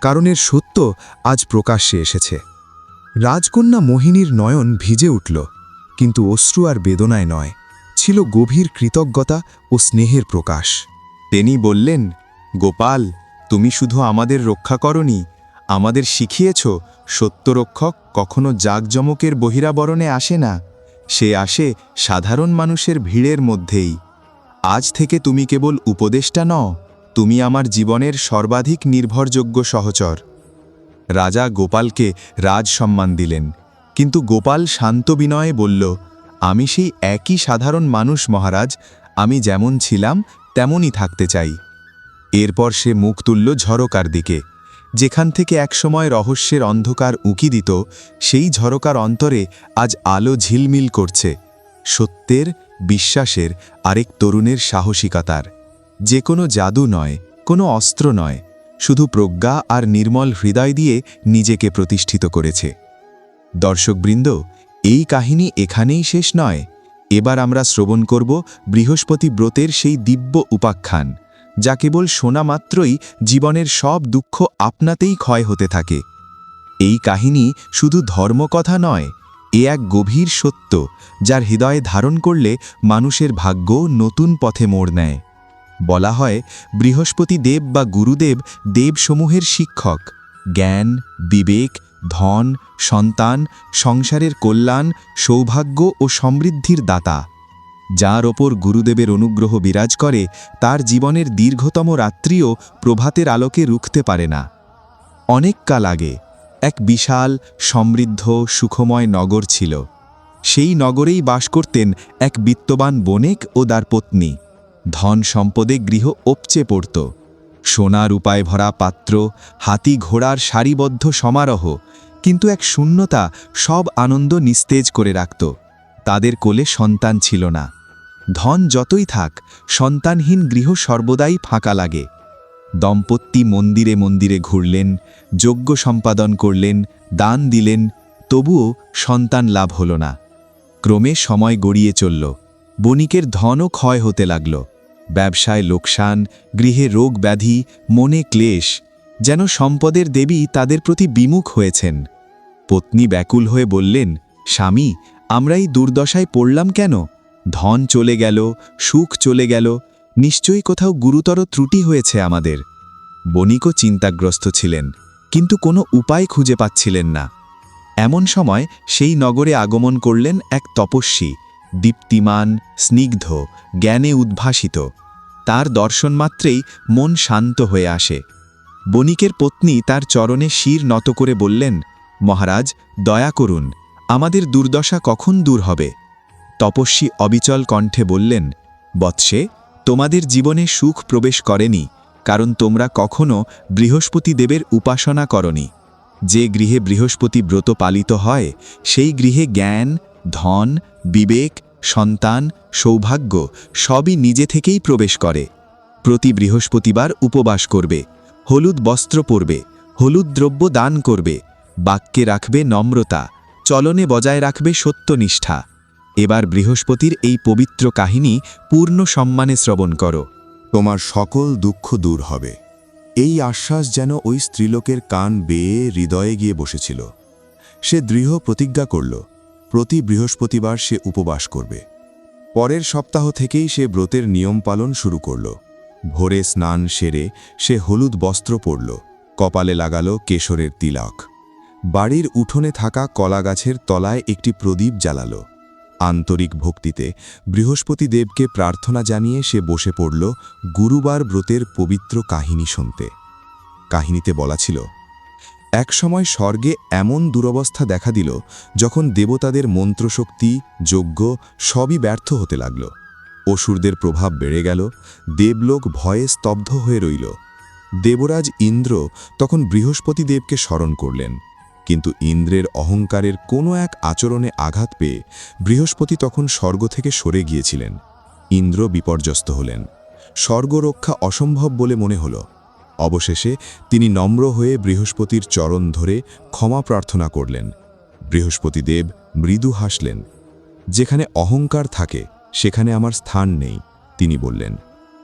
Speaker 2: কারণ এর সত্য আজ প্রকাশ্যে এসেছে। রাজকন্যা মোহিনীর নয়ন ভিজে উঠল, কিন্তু অশ্রু আর বেদনায় নয়, ছিল গভীর কৃতজ্ঞতা ও স্নেহের প্রকাশ।
Speaker 1: তিনি বললেন, গোপাল, তুমি শুধু আমাদের রক্ষা করনি, আমাদের শিখিয়েছ সত্যরক্ষক কখনো জাঁকজমকের বহিরাবরণে আসে না, সে আসে সাধারণ মানুষের ভিড়ের মধ্যেই। আজ থেকে তুমি কেবল উপদেষ্টা নও, তুমি আমার জীবনের সর্বাধিক নির্ভরযোগ্য সহচর। রাজা গোপালকে রাজসম্মান দিলেন, কিন্তু গোপাল শান্ত বিনয়ে বলল, আমি সেই একই সাধারণ মানুষ মহারাজ, আমি যেমন ছিলাম তেমনই থাকতে চাই। এরপর সে মুখ তুলল ঝরকার দিকে, যেখান থেকে একসময় রহস্যের অন্ধকার উঁকি দিত, সেই ঝরকার অন্তরে আজ আলো ঝিলমিল করছে, সত্যের, বিশ্বাসের, আরেক তরুণের সাহসিকতার। যে কোনো জাদু নয়, কোনো অস্ত্র নয়, শুধু প্রজ্ঞা আর নির্মল হৃদয় দিয়ে নিজেকে প্রতিষ্ঠিত করেছে। দর্শকবৃন্দ, এই কাহিনী এখানেই শেষ নয়। এবার আমরা শ্রবণ করব বৃহস্পতি ব্রতের সেই দিব্য উপাখ্যান, যা কেবল শোনা মাত্রই জীবনের সব দুঃখ আপনাতেই ক্ষয় হতে থাকে। এই কাহিনী শুধু ধর্মকথা নয়, এ এক গভীর সত্য, যার হৃদয়ে ধারণ করলে মানুষের ভাগ্য নতুন পথে মোড় নেয়। বলা হয়, বৃহস্পতি দেব বা গুরুদেব দেবসমূহের শিক্ষক, জ্ঞান, বিবেক, ধন, সন্তান, সংসারের কল্যাণ, সৌভাগ্য ও সমৃদ্ধির দাতা। যার ওপর গুরুদেবের অনুগ্রহ বিরাজ করে, তার জীবনের দীর্ঘতম রাত্রিও প্রভাতের আলোকে রুখতে পারে না। অনেক কাল আগে এক বিশাল, সমৃদ্ধ, সুখময় নগর ছিল। সেই নগরেই বাস করতেন এক বিত্তবান বণিক ও তার পত্নী। ধন সম্পদে গৃহ উপচে পড়ত। সোনা রূপায় ভরা পাত্র, হাতি ঘোড়ার সারিবদ্ধ সমারোহ, কিন্তু এক শূন্যতা সব আনন্দ নিস্তেজ করে রাখত। তাদের কোলে সন্তান ছিল না। ধন যতই থাক, সন্তানহীন গৃহ সর্বদাই ফাঁকা লাগে। দম্পতি মন্দিরে মন্দিরে ঘুরলেন, যজ্ঞ সম্পাদন করলেন, দান দিলেন, তবুও সন্তান লাভ হল না। ক্রমে সময় গড়িয়ে চলল। বণিকের ধনও ক্ষয় হতে লাগল। ব্যবসায় লোকসান, গৃহে রোগ ব্যাধি, মনে ক্লেশ, যেন সম্পদের দেবী তাদের প্রতি বিমুখ হয়েছেন। পত্নী ব্যাকুল হয়ে বললেন, স্বামী, আমরা এই দুর্দশায় পড়লাম কেন? ধন চলে গেল, সুখ চলে গেল, নিশ্চয়ই কোথাও গুরুতর ত্রুটি হয়েছে আমাদের। বণিকও চিন্তাগ্রস্ত ছিলেন, কিন্তু কোনো উপায় খুঁজে পাচ্ছিলেন না। এমন সময় সেই নগরে আগমন করলেন এক তপস্বী, দীপ্তিমান, স্নিগ্ধ, জ্ঞানে উদ্ভাসিত। তার দর্শন মাত্রেই মন শান্ত হয়ে আসে। বণিকের পত্নী তার চরণে শির নত করে বললেন, মহারাজ, দয়া করুন, আমাদের দুর্দশা কখন দূর হবে? তপস্বী অবিচল কণ্ঠে বললেন, বৎসে, তোমাদের জীবনে সুখ প্রবেশ করেনি, কারণ তোমরা কখনো বৃহস্পতি দেবের উপাসনা করনি। যে গৃহে বৃহস্পতি ব্রত পালিত হয়, সেই গৃহে জ্ঞান, ধন, বিবেক, সন্তান, সৌভাগ্য সবই নিজে থেকেই প্রবেশ করে। প্রতি বৃহস্পতিবার উপবাস করবে, হলুদ বস্ত্র পরবে, হলুদ দ্রব্য দান করবে, বাক্যে রাখবে নম্রতা, চলনে বজায় রাখবে সত্যনিষ্ঠা। এবার বৃহস্পতির এই পবিত্র কাহিনী পূর্ণ সম্মানে শ্রবণ করো।
Speaker 4: তোমার সকল দুঃখ দূর হবে। এই আশ্বাস যেন ওই স্ত্রীলোকের কান বেয়ে হৃদয়ে গিয়ে বসেছিল। সে দৃঢ় প্রতিজ্ঞা করল, প্রতি বৃহস্পতিবার সে উপবাস করবে। পরের সপ্তাহ থেকেই সে ব্রতের নিয়ম পালন শুরু করল। ভোরে স্নান সেরে সে হলুদ বস্ত্র পরল, কপালে লাগালো কেশরের তিলক। বাড়ির উঠোনে থাকা কলাগাছের তলায় একটি প্রদীপ জ্বালালো। আন্তরিক ভক্তিতে বৃহস্পতি দেবকে প্রার্থনা জানিয়ে সে বসে পড়ল গুরুবার ব্রতের পবিত্র কাহিনী শুনতে। কাহিনীতে বলা ছিল, এক সময় স্বর্গে এমন দুরবস্থা দেখা দিল যখন দেবতাদের মন্ত্রশক্তি, যজ্ঞ সবই ব্যর্থ হতে লাগল। অসুরদের প্রভাব বেড়ে গেল, দেবলোক ভয়ে স্তব্ধ হয়ে রইল। দেবরাজ ইন্দ্র তখন বৃহস্পতি দেবকে স্মরণ করলেন, কিন্তু ইন্দ্রের অহংকারের কোনো এক আচরণে আঘাত পেয়ে বৃহস্পতি তখন স্বর্গ থেকে সরে গিয়েছিলেন। ইন্দ্র বিপর্যস্ত হলেন, স্বর্গ রক্ষা অসম্ভব বলে মনে হল। অবশেষে তিনি নম্র হয়ে বৃহস্পতির চরণ ধরে ক্ষমা প্রার্থনা করলেন। বৃহস্পতি দেব মৃদু হাসলেন। যেখানে অহংকার থাকে সেখানে আমার স্থান নেই, তিনি বললেন,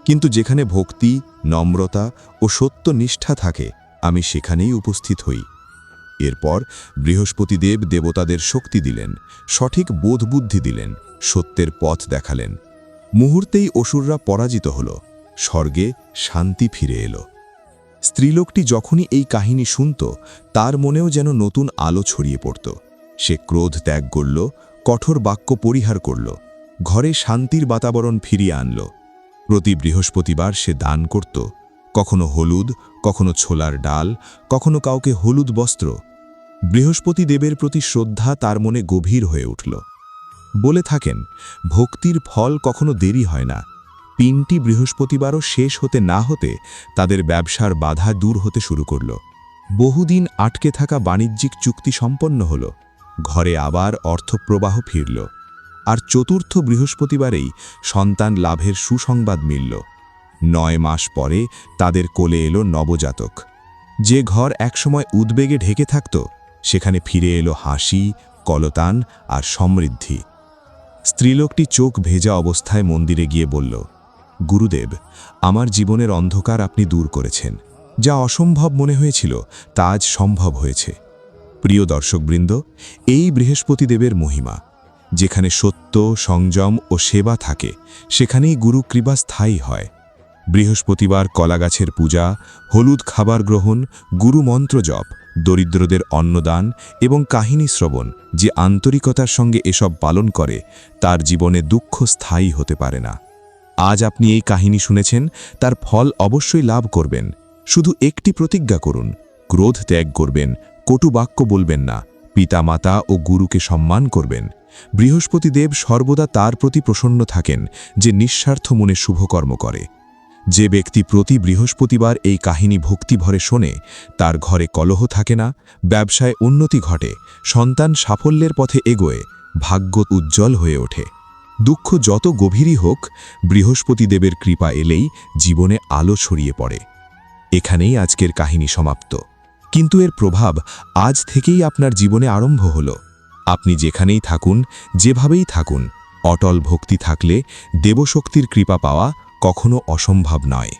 Speaker 4: কিন্তু যেখানে ভক্তি, নম্রতা ও সত্যনিষ্ঠা থাকে আমি সেখানেই উপস্থিত হই। এরপর বৃহস্পতিদেব দেবতাদের শক্তি দিলেন, সঠিক বোধবুদ্ধি দিলেন, সত্যের পথ দেখালেন। মুহূর্তেই অসুররা পরাজিত হল, স্বর্গে শান্তি ফিরে এলো। স্ত্রীলোকটি যখনই এই কাহিনী শুনত, তার মনেও যেন নতুন আলো ছড়িয়ে পড়ত। সে ক্রোধ ত্যাগ করল, কঠোর বাক্য পরিহার করল, ঘরে শান্তির বাতাবরণ ফিরিয়ে আনল। প্রতি বৃহস্পতিবার সে দান করত, কখনো হলুদ, কখনো ছোলার ডাল, কখনো কাউকে হলুদ বস্ত্র। বৃহস্পতি দেবের প্রতি শ্রদ্ধা তার মনে গভীর হয়ে উঠল। বলে থাকেন, ভক্তির ফল কখনো দেরি হয় না। 3টি বৃহস্পতিবারও শেষ হতে না হতে তাদের ব্যবসার বাধা দূর হতে শুরু করল। বহুদিন আটকে থাকা বাণিজ্যিক চুক্তি সম্পন্ন হল, ঘরে আবার অর্থপ্রবাহ ফিরল। আর 4র্থ বৃহস্পতিবারেই সন্তান লাভের সুসংবাদ মিলল। 9 মাস পরে তাদের কোলে এলো নবজাতক। যে ঘর একসময় উদ্বেগে ঢেকে থাকত, সেখানে ফিরে এলো হাসি, কলতান আর সমৃদ্ধি। স্ত্রীলোকটি চোখ ভেজা অবস্থায় মন্দিরে গিয়ে বলল, গুরুদেব, আমার জীবনের অন্ধকার আপনি দূর করেছেন। যা অসম্ভব মনে হয়েছিল তা আজ সম্ভব হয়েছে। প্রিয় দর্শকবৃন্দ, এই বৃহস্পতিদেবের মহিমা। যেখানে সত্য, সংযম ও সেবা থাকে, সেখানেই গুরু কৃপা স্থায়ী হয়। বৃহস্পতিবার কলাগাছের পূজা, হলুদ খাবার গ্রহণ, গুরু মন্ত্র জপ, দরিদ্রদের অন্নদান এবং কাহিনী শ্রবণ, যে আন্তরিকতার সঙ্গে এসব পালন করে, তার জীবনে দুঃখ স্থায়ী হতে পারে না। আজ আপনি এই কাহিনী শুনেছেন, তার ফল অবশ্যই লাভ করবেন। শুধু একটি প্রতিজ্ঞা করুন, ক্রোধ ত্যাগ করবেন, কটু বাক্য বলবেন না, পিতামাতা ও গুরুকে সম্মান করবেন। বৃহস্পতিদেব সর্বদা তার প্রতি প্রসন্ন থাকেন যে নিঃস্বার্থ মনে শুভকর্ম করে। যে ব্যক্তি প্রতি বৃহস্পতিবার এই কাহিনী ভক্তিভরে শোনে, তার ঘরে কলহ থাকে না, ব্যবসায় উন্নতি ঘটে, সন্তান সাফল্যের পথে এগোয়, ভাগ্য উজ্জ্বল হয়ে ওঠে। দুঃখ যত গভীরই হোক, বৃহস্পতিদেবের কৃপা এলেই জীবনে আলো ছড়িয়ে পড়ে। এখানেই আজকের কাহিনী সমাপ্ত, কিন্তু এর প্রভাব আজ থেকেই আপনার জীবনে আরম্ভ হল। আপনি যেখানেই থাকুন, যেভাবেই থাকুন, অটল ভক্তি থাকলে দেবশক্তির কৃপা পাওয়া কখনো অসম্ভব নয়।